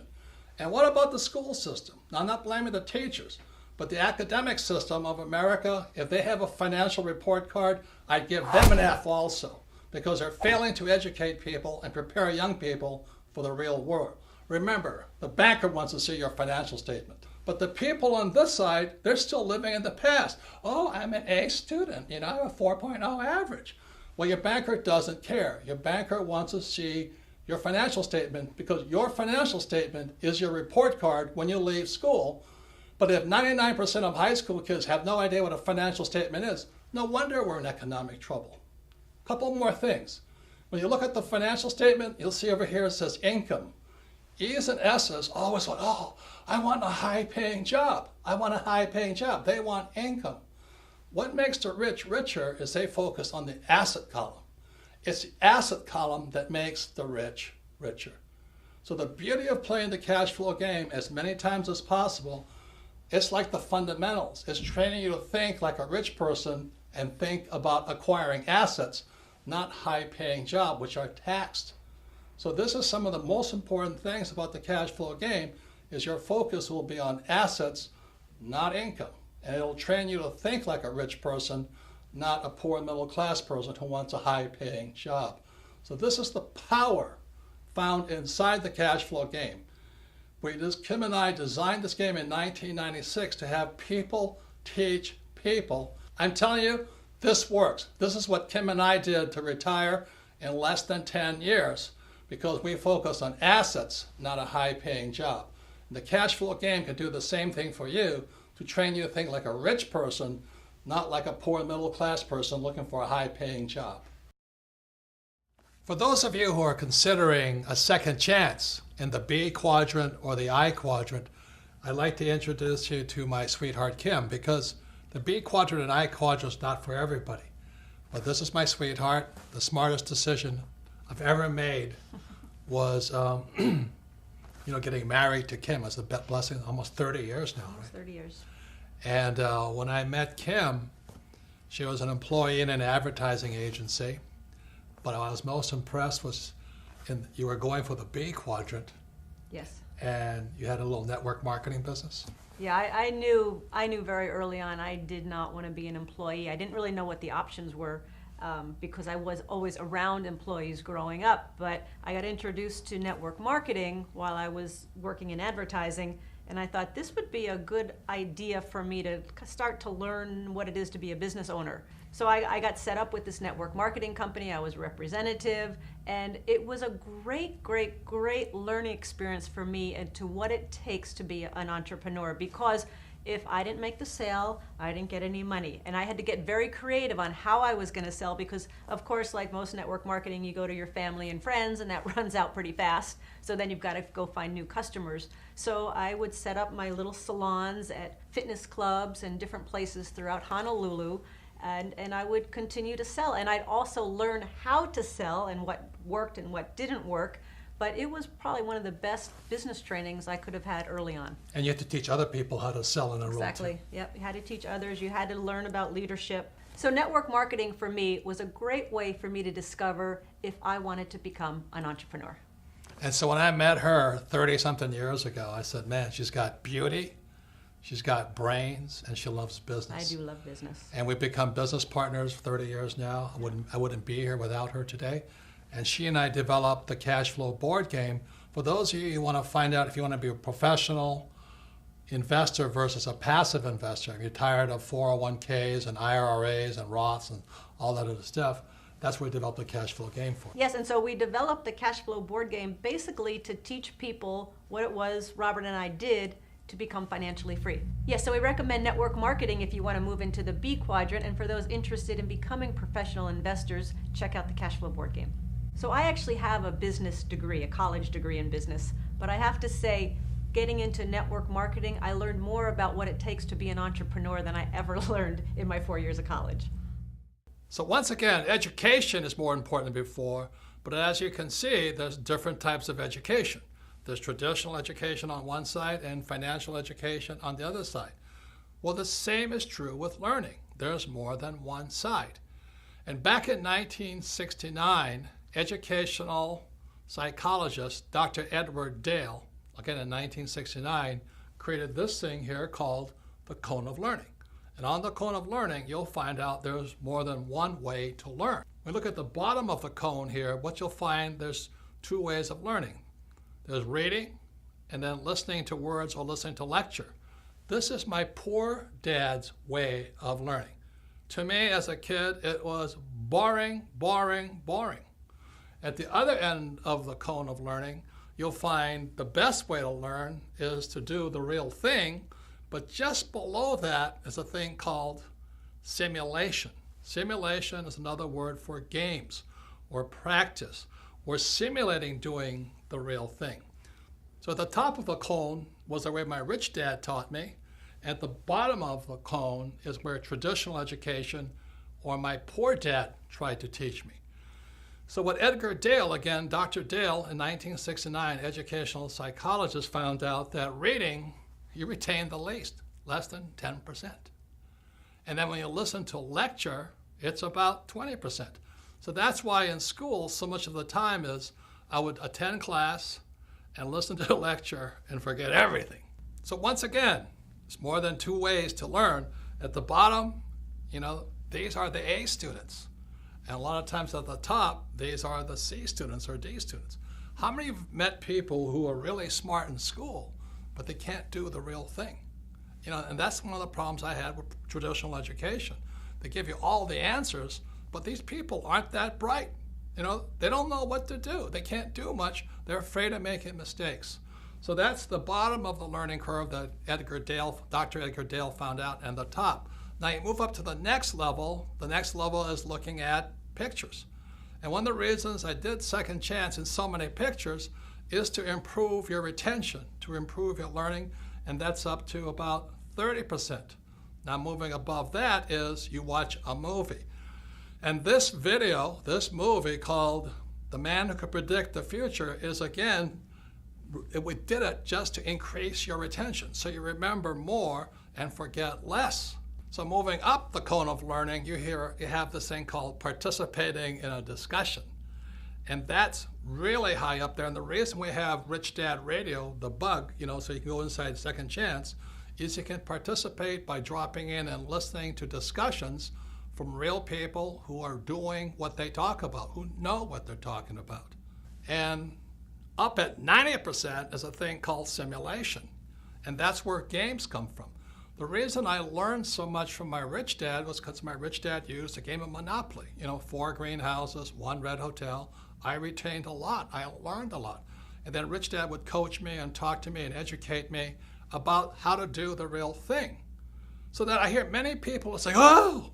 A: And what about the school system? Now, I'm not blaming the teachers, but the academic system of America, if they have a financial report card, I'd give them an F also, because they're failing to educate people and prepare young people for the real world. Remember, the banker wants to see your financial statement. But the people on this side, they're still living in the past. Oh, I'm an A student, you know, I have a 4.0 average. Well, your banker doesn't care. Your banker wants to see your financial statement, because your financial statement is your report card when you leave school. But if 99% of high school kids have no idea what a financial statement is, no wonder we're in economic trouble. A couple more things. When you look at the financial statement, you'll see over here it says income. E's and S's always want, oh, I want a high-paying job. I want a high-paying job. They want income. What makes the rich richer is they focus on the asset column. It's the asset column that makes the rich richer. So the beauty of playing the cash flow game as many times as possible, it's like the fundamentals. It's training you to think like a rich person and think about acquiring assets, not high-paying jobs, which are taxed. So this is some of the most important things about the cash flow game, is your focus will be on assets, not income. And it'll train you to think like a rich person, not a poor middle class person who wants a high paying job. So this is the power found inside the cash flow game. Kim and I designed this game in 1996 to have people teach people. I'm telling you, this works. This is what Kim and I did to retire in less than 10 years. Because we focus on assets, not a high-paying job. And the cash flow game can do the same thing for you, to train you to think like a rich person, not like a poor middle-class person looking for a high-paying job. For those of you who are considering a second chance in the B quadrant or the I quadrant, I'd like to introduce you to my sweetheart Kim, because the B quadrant and I quadrant is not for everybody. But this is my sweetheart. The smartest decision I've ever made was, getting married to Kim. It's a blessing. Almost 30 years now.
Q: Almost 30 years.
A: And when I met Kim, she was an employee in an advertising agency. But I was most impressed was you were going for the B quadrant.
Q: Yes.
A: And you had a little network marketing business.
Q: Yeah, I knew very early on I did not want to be an employee. I didn't really know what the options were. Because I was always around employees growing up, but I got introduced to network marketing while I was working in advertising, and I thought this would be a good idea for me to start to learn what it is to be a business owner. So I got set up with this network marketing company. I was representative, and it was a great learning experience for me into what it takes to be an entrepreneur, because if I didn't make the sale, I didn't get any money. And I had to get very creative on how I was going to sell, because, of course, like most network marketing, you go to your family and friends, and that runs out pretty fast. So then you've got to go find new customers. So I would set up my little salons at fitness clubs and different places throughout Honolulu, and I would continue to sell. And I'd also learn how to sell and what worked and what didn't work. But it was probably one of the best business trainings I could have had early on.
A: And you had to teach other people how to sell in a role.
Q: Exactly. Yep. You had to teach others. You had to learn about leadership. So network marketing for me was a great way for me to discover if I wanted to become an entrepreneur.
A: And so when I met her 30-something years ago, I said, man, she's got beauty, she's got brains, and she loves business.
Q: I do love business.
A: And we've become business partners for 30 years now. I wouldn't be here without her today. And she and I developed the cash flow board game. For those of you who want to find out if you want to be a professional investor versus a passive investor, if you're tired of 401ks and IRAs and Roths and all that other stuff, that's what we developed the cash flow game for.
Q: Yes, and so we developed the cash flow board game basically to teach people what it was Robert and I did to become financially free. Yes, so we recommend network marketing if you want to move into the B quadrant, and for those interested in becoming professional investors, check out the cash flow board game. So I actually have a business degree, a college degree in business, but I have to say, getting into network marketing, I learned more about what it takes to be an entrepreneur than I ever learned in my 4 years of college.
A: So once again, education is more important than before, but as you can see, there's different types of education. There's traditional education on one side and financial education on the other side. Well, the same is true with learning. There's more than one side. And back in 1969, educational psychologist Dr. Edward Dale, again in 1969, created this thing here called the cone of learning. And on the cone of learning, you'll find out there's more than one way to learn. When we look at the bottom of the cone here, what you'll find, there's two ways of learning. There's reading and then listening to words or listening to lecture. This is my poor dad's way of learning. To me, as a kid, it was boring, boring, boring. At the other end of the cone of learning, you'll find the best way to learn is to do the real thing, but just below that is a thing called simulation. Simulation is another word for games or practice or simulating doing the real thing. So at the top of the cone was the way my rich dad taught me. At the bottom of the cone is where traditional education or my poor dad tried to teach me. So what Edgar Dale, again, Dr. Dale in 1969, educational psychologist, found out that reading, you retain the least, less than 10%. And then when you listen to lecture, it's about 20%. So that's why in school, so much of the time is I would attend class and listen to a lecture and forget everything. So once again, it's more than two ways to learn. At the bottom, these are the A students. And a lot of times at the top, these are the C students or D students. How many of you have met people who are really smart in school, but they can't do the real thing? And that's one of the problems I had with traditional education. They give you all the answers, but these people aren't that bright. They don't know what to do. They can't do much. They're afraid of making mistakes. So that's the bottom of the learning curve that Dr. Edgar Dale found out, and the top. Now you move up to the next level. The next level is looking at pictures. And one of the reasons I did Second Chance in so many pictures is to improve your retention, to improve your learning, and that's up to about 30%. Now moving above that is you watch a movie. And this movie called The Man Who Could Predict the Future is, again, we did it just to increase your retention, so you remember more and forget less. So moving up the cone of learning, you have this thing called participating in a discussion. And that's really high up there. And the reason we have Rich Dad Radio, the bug, so you can go inside Second Chance, is you can participate by dropping in and listening to discussions from real people who are doing what they talk about, who know what they're talking about. And up at 90% is a thing called simulation. And that's where games come from. The reason I learned so much from my rich dad was because my rich dad used a game of Monopoly. 4 greenhouses, 1 red hotel. I retained a lot. I learned a lot. And then rich dad would coach me and talk to me and educate me about how to do the real thing. So that I hear many people say, oh,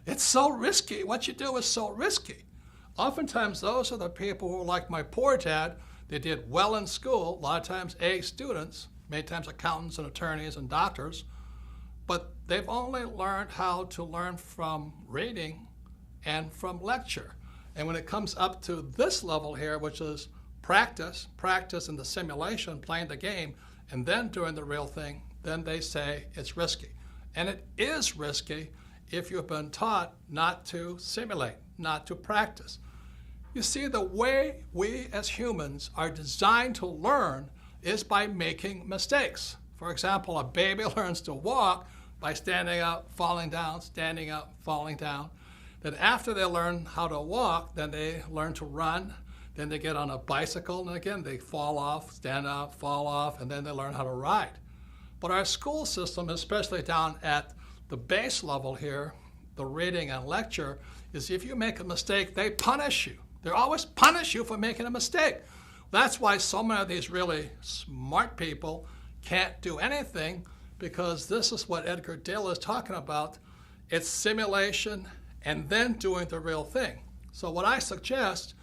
A: it's so risky. What you do is so risky. Oftentimes, those are the people who are like my poor dad. They did well in school, a lot of times A students, many times accountants and attorneys and doctors, but they've only learned how to learn from reading and from lecture. And when it comes up to this level here, which is practice in the simulation, playing the game, and then doing the real thing, then they say it's risky. And it is risky if you've been taught not to simulate, not to practice. You see, the way we as humans are designed to learn is by making mistakes. For example, a baby learns to walk by standing up, falling down, standing up, falling down. Then after they learn how to walk, then they learn to run. Then they get on a bicycle, and again, they fall off, stand up, fall off, and then they learn how to ride. But our school system, especially down at the base level here, the reading and lecture, is if you make a mistake, they punish you. They always punish you for making a mistake. That's why so many of these really smart people can't do anything, because this is what Edgar Dale is talking about. It's simulation and then doing the real thing. So what I suggest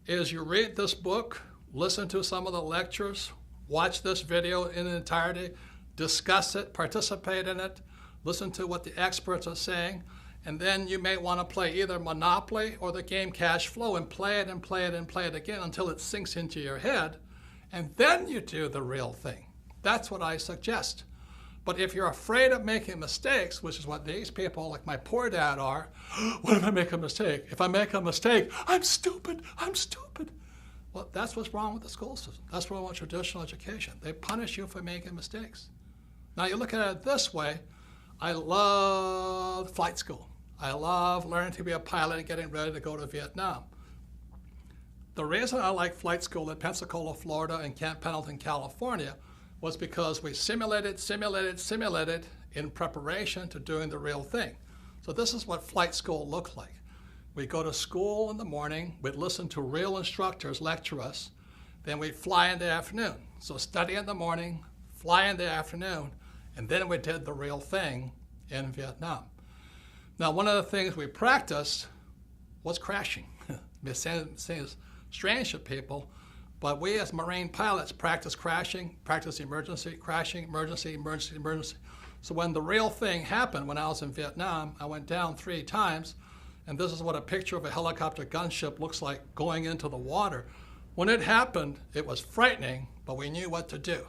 A: is you read this book, listen to some of the lectures, watch this video in entirety, discuss it, participate in it, listen to what the experts are saying, and then you may want to play either Monopoly or the game Cash Flow and play it and play it and play it again until it sinks into your head. and then you do the real thing. That's what I suggest. But if you're afraid of making mistakes, which is what these people like my poor dad are, what if I make a mistake? If I make a mistake, I'm stupid, I'm stupid. Well, that's what's wrong with the school system. That's what's wrong with traditional education. They punish you for making mistakes. Now you look at it this way, I love flight school. I love learning to be a pilot and getting ready to go to Vietnam. The reason I like flight school in Pensacola, Florida and Camp Pendleton, California was because we simulated in preparation to doing the real thing. So this is what flight school looked like. We'd go to school in the morning, we'd listen to real instructors lecture us, then we'd fly in the afternoon. So study in the morning, fly in the afternoon, and then we did the real thing in Vietnam. Now, one of the things we practiced was crashing. It seems strange to people, but we as Marine pilots practice crashing, practice emergency, crashing, emergency, emergency, emergency. So when the real thing happened, when I was in Vietnam, I went down 3 times, and this is what a picture of a helicopter gunship looks like going into the water. When it happened, it was frightening, but we knew what to do.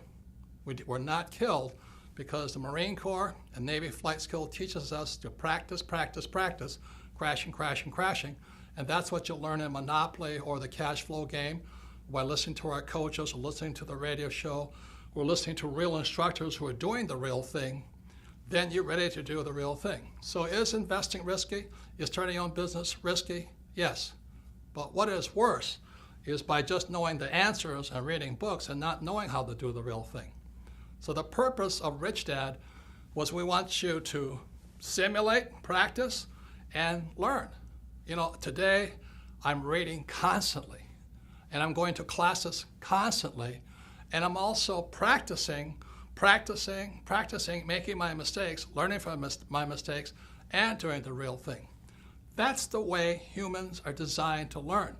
A: We were not killed because the Marine Corps and Navy flight school teaches us to practice, practice, practice, crashing, crashing, crashing. And that's what you'll learn in Monopoly or the cash flow game by listening to our coaches or listening to the radio show or listening to real instructors who are doing the real thing. Then you're ready to do the real thing. So is investing risky? Is starting your own business risky? Yes. But what is worse is by just knowing the answers and reading books and not knowing how to do the real thing. So the purpose of Rich Dad was we want you to simulate, practice, and learn. You know, today I'm reading constantly, and I'm going to classes constantly, and I'm also practicing, making my mistakes, learning from my mistakes, and doing the real thing. That's the way humans are designed to learn.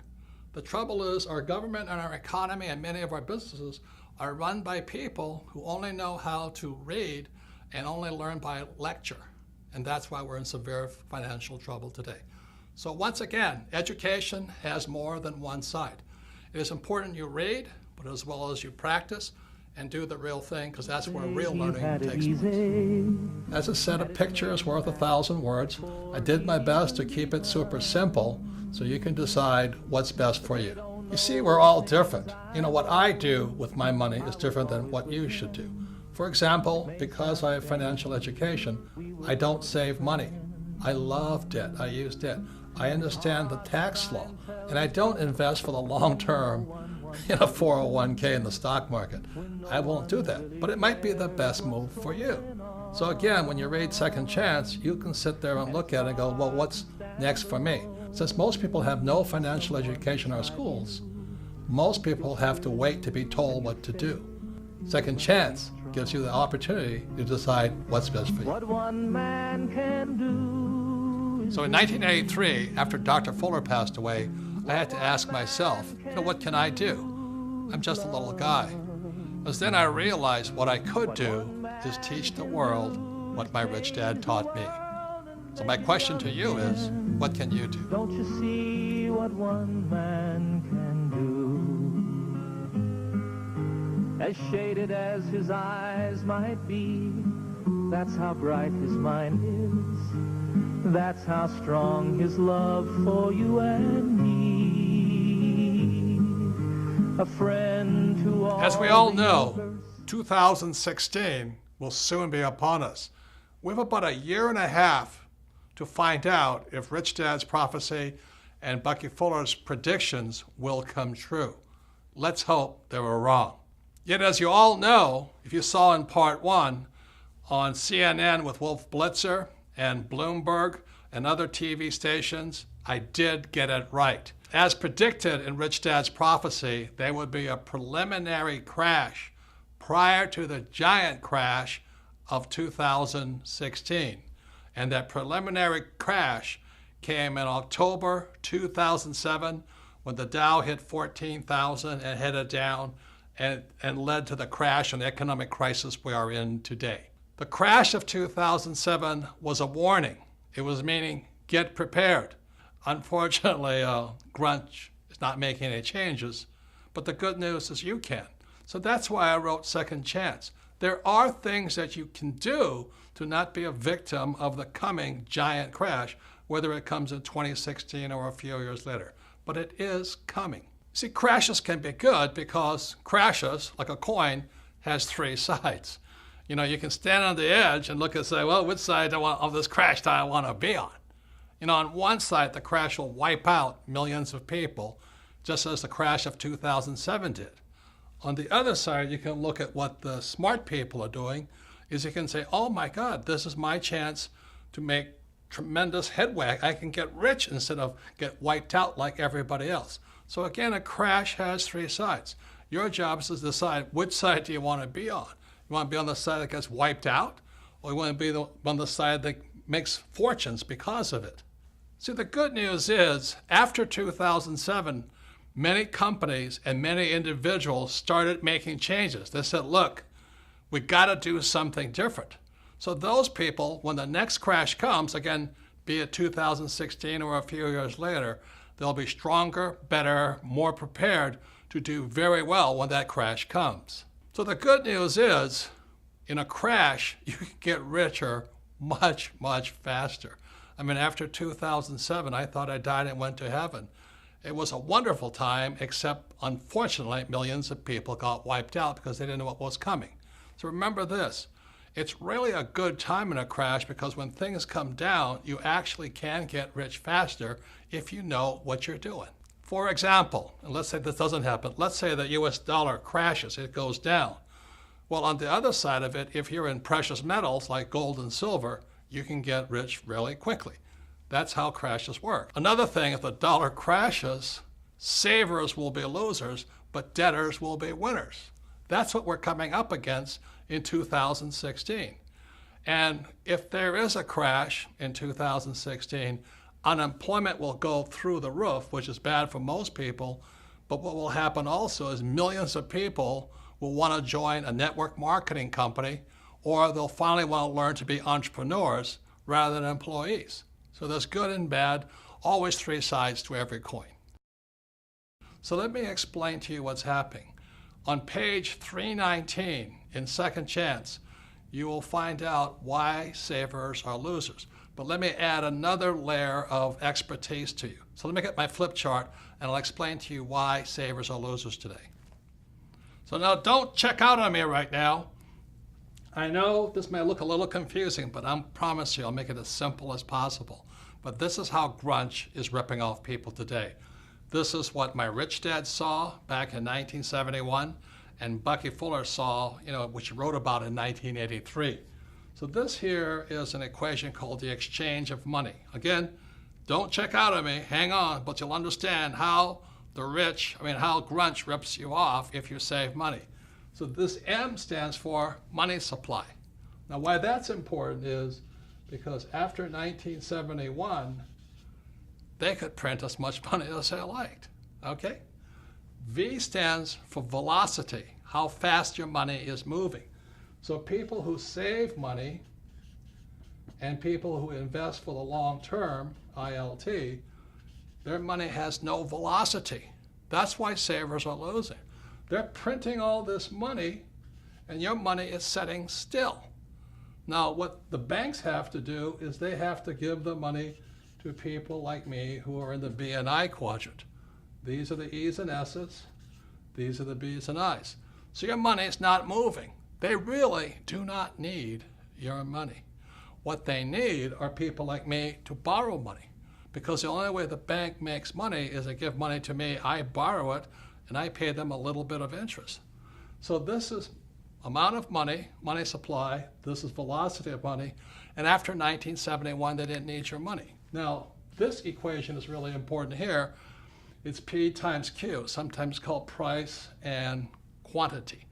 A: The trouble is our government and our economy and many of our businesses are run by people who only know how to read and only learn by lecture. And that's why we're in severe financial trouble today. So once again, education has more than one side. It is important you read, but as well as you practice and do the real thing, because that's where real learning takes place. As a set of pictures worth 1,000 words, I did my best to keep it super simple so you can decide what's best for you. You see, we're all different. You know, what I do with my money is different than what you should do. For example, because I have financial education, I don't save money. I love debt. I use debt. I understand the tax law, and I don't invest for the long term in a 401k in the stock market. I won't do that, but it might be the best move for you. So again, when you read Second Chance, you can sit there and look at it and go, well, what's next for me? Since most people have no financial education in our schools, most people have to wait to be told what to do. Second Chance gives you the opportunity to decide what's best for you.
N: What one man can do.
A: So in 1983, after Dr. Fuller passed away, I had to ask myself, what can I do? I'm just a little guy. Because then I realized what I could do is teach the world what my rich dad taught me. So my question to you is, what can you do?
N: Don't you see what one man can do? As shaded as his eyes might be, that's how bright his mind is. That's how strong his love for you and me. A friend to all.
A: As we all know, 2016 will soon be upon us. We have about 1.5 years to find out if Rich Dad's prophecy and Bucky Fuller's predictions will come true. Let's hope they were wrong. Yet as you all know, if you saw in part 1, on CNN with Wolf Blitzer and Bloomberg and other TV stations, I did get it right. As predicted in Rich Dad's prophecy, there would be a preliminary crash prior to the giant crash of 2016. And that preliminary crash came in October 2007 when the Dow hit 14,000 and headed down and led to the crash and economic crisis we are in today. The crash of 2007 was a warning. It was meaning, get prepared. Unfortunately, Grunch is not making any changes, but the good news is you can. So that's why I wrote Second Chance. There are things that you can do to not be a victim of the coming giant crash, whether it comes in 2016 or a few years later. But it is coming. See, crashes can be good because crashes, like a coin, has three sides. You know, you can stand on the edge and look and say, well, which side of this crash do I want to be on? You know, on one side, the crash will wipe out millions of people, just as the crash of 2007 did. On the other side, you can look at what the smart people are doing, is you can say, oh my God, this is my chance to make tremendous headway. I can get rich instead of get wiped out like everybody else. So again, a crash has three sides. Your job is to decide which side do you want to be on. You want to be on the side that gets wiped out, or you want to be on the side that makes fortunes because of it? See, the good news is, after 2007, many companies and many individuals started making changes. They said, look, we got to do something different. So those people, when the next crash comes, again, be it 2016 or a few years later, they'll be stronger, better, more prepared to do very well when that crash comes. So the good news is, in a crash, you can get richer much, much faster. I mean, after 2007, I thought I died and went to heaven. It was a wonderful time, except unfortunately, millions of people got wiped out because they didn't know what was coming. So remember this, it's really a good time in a crash because when things come down, you actually can get rich faster if you know what you're doing. For example, and let's say this doesn't happen, let's say the US dollar crashes, it goes down. Well, on the other side of it, if you're in precious metals like gold and silver, you can get rich really quickly. That's how crashes work. Another thing, if the dollar crashes, savers will be losers, but debtors will be winners. That's what we're coming up against in 2016. And if there is a crash in 2016, unemployment will go through the roof, which is bad for most people. But what will happen also is millions of people will want to join a network marketing company, or they'll finally want to learn to be entrepreneurs rather than employees. So there's good and bad, always three sides to every coin. So let me explain to you what's happening. On page 319 in Second Chance, you will find out why savers are losers. But let me add another layer of expertise to you. So let me get my flip chart and I'll explain to you why savers are losers today. So now don't check out on me right now. I know this may look a little confusing, but I promise you I'll make it as simple as possible. But this is how grunge is ripping off people today. This is what my rich dad saw back in 1971 and Bucky Fuller saw, which he wrote about in 1983. So this here is an equation called the exchange of money. Again, don't check out on me, hang on, but you'll understand how how grunge rips you off if you save money. So this M stands for money supply. Now why that's important is because after 1971, they could print as much money as they liked, okay? V stands for velocity, how fast your money is moving. So people who save money and people who invest for the long term, ILT, their money has no velocity. That's why savers are losing. They're printing all this money and your money is sitting still. Now what the banks have to do is they have to give the money to people like me who are in the B and I quadrant. These are the E's and S's. These are the B's and I's. So your money is not moving. They really do not need your money. What they need are people like me to borrow money, because the only way the bank makes money is they give money to me, I borrow it, and I pay them a little bit of interest. So this is amount of money, money supply, this is velocity of money, and after 1971, they didn't need your money. Now, this equation is really important here. It's P times Q, sometimes called price and quantity.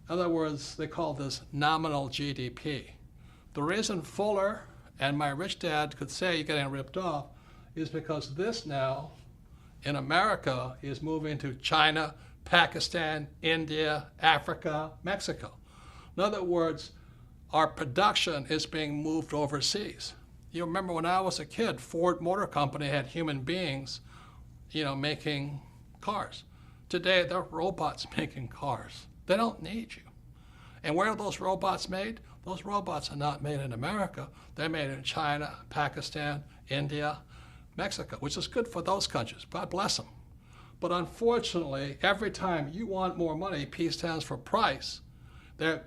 A: In other words, they call this nominal GDP. The reason Fuller and my rich dad could say you're getting ripped off is because this now, in America, is moving to China, Pakistan, India, Africa, Mexico. In other words, our production is being moved overseas. You remember when I was a kid, Ford Motor Company had human beings, making cars. Today, they're robots making cars. They don't need you. And where are those robots made? Those robots are not made in America. They're made in China, Pakistan, India, Mexico, which is good for those countries. God bless them. But unfortunately, every time you want more money, P stands for price, the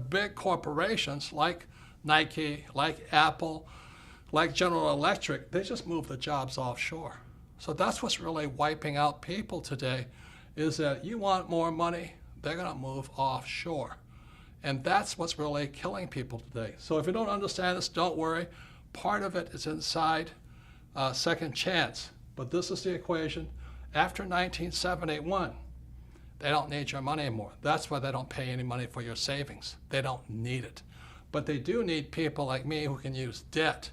A: big corporations like Nike, like Apple, like General Electric, they just move the jobs offshore. So that's what's really wiping out people today, is that you want more money, they're going to move offshore. And that's what's really killing people today. So if you don't understand this, don't worry. Part of it is inside Second Chance. But this is the equation. After 1971, they don't need your money anymore. That's why they don't pay any money for your savings. They don't need it. But they do need people like me who can use debt.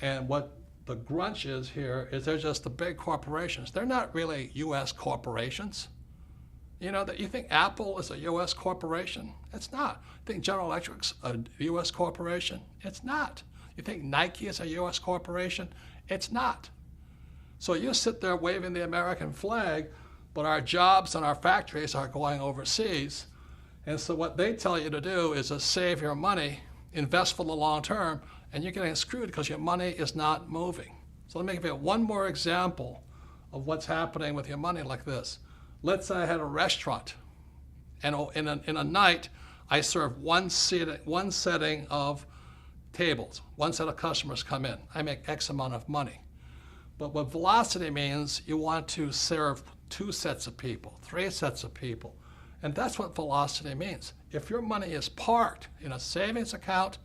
A: And what the grunge is here is they're just the big corporations. They're not really U.S. corporations. You know, that you think Apple is a U.S. corporation? It's not. You think General Electric's a U.S. corporation? It's not. You think Nike is a U.S. corporation? It's not. So you sit there waving the American flag, but our jobs and our factories are going overseas. And so what they tell you to do is to save your money, invest for the long term, and you're getting screwed because your money is not moving. So let me give you one more example of what's happening with your money like this. Let's say I had a restaurant, and in a night, I serve one setting of tables. One set of customers come in. I make X amount of money. But what velocity means, you want to serve 2 sets of people, 3 sets of people. And that's what velocity means. If your money is parked in a savings account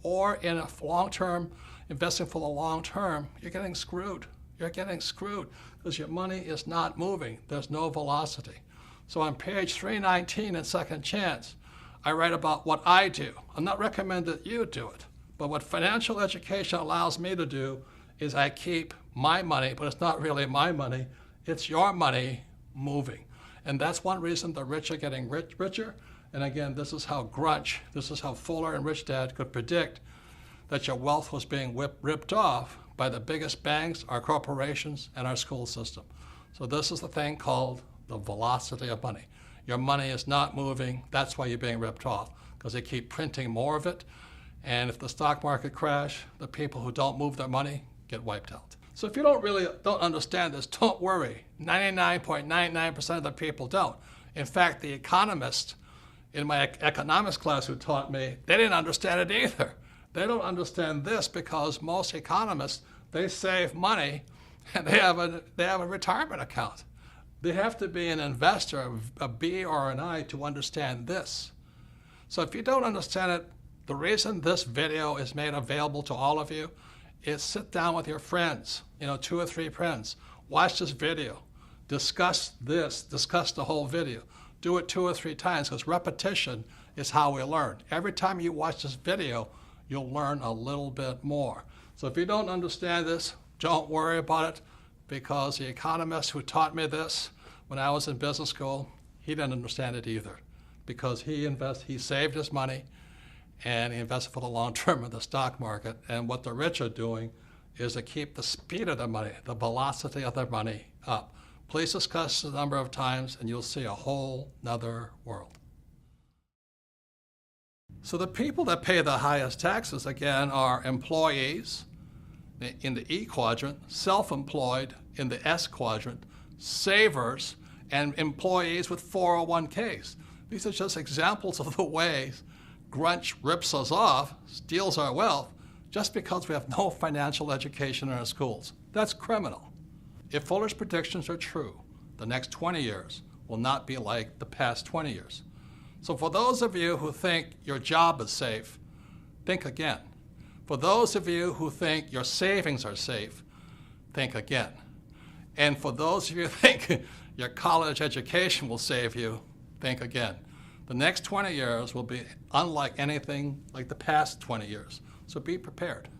A: or in a long-term, investing for the long term, you're getting screwed. You're getting screwed because your money is not moving. There's no velocity. So on page 319 in Second Chance, I write about what I do. I'm not recommending that you do it, but what financial education allows me to do is I keep my money, but it's not really my money, it's your money moving. And that's one reason the rich are getting richer. And again, this is how grunge, this is how Fuller and Rich Dad could predict that your wealth was being ripped off by the biggest banks, our corporations, and our school system. So this is the thing called the velocity of money. Your money is not moving, that's why you're being ripped off, because they keep printing more of it. And if the stock market crash, the people who don't move their money get wiped out. So if you don't understand this, don't worry. 99.99% of the people don't. In fact, the economists in my economics class who taught me, they didn't understand it either. They don't understand this because most economists, they save money and they have a retirement account. They have to be an investor, a B or an I, to understand this. So if you don't understand it, the reason this video is made available to all of you is sit down with your friends, 2 or 3 friends. Watch this video. Discuss this. Discuss the whole video. Do it 2 or 3 times because repetition is how we learn. Every time you watch this video, you'll learn a little bit more. So if you don't understand this, don't worry about it because the economist who taught me this when I was in business school, he didn't understand it either because he saved his money and he invested for the long term in the stock market. And what the rich are doing is to keep the speed of their money, the velocity of their money up. Please discuss the number of times and you'll see a whole nother world. So the people that pay the highest taxes, again, are employees in the E quadrant, self-employed in the S quadrant, savers, and employees with 401ks. These are just examples of the ways grunge rips us off, steals our wealth, just because we have no financial education in our schools. That's criminal. If Fuller's predictions are true, the next 20 years will not be like the past 20 years. So for those of you who think your job is safe, think again. For those of you who think your savings are safe, think again. And for those of you who think your college education will save you, think again. The next 20 years will be unlike anything like the past 20 years. So be prepared.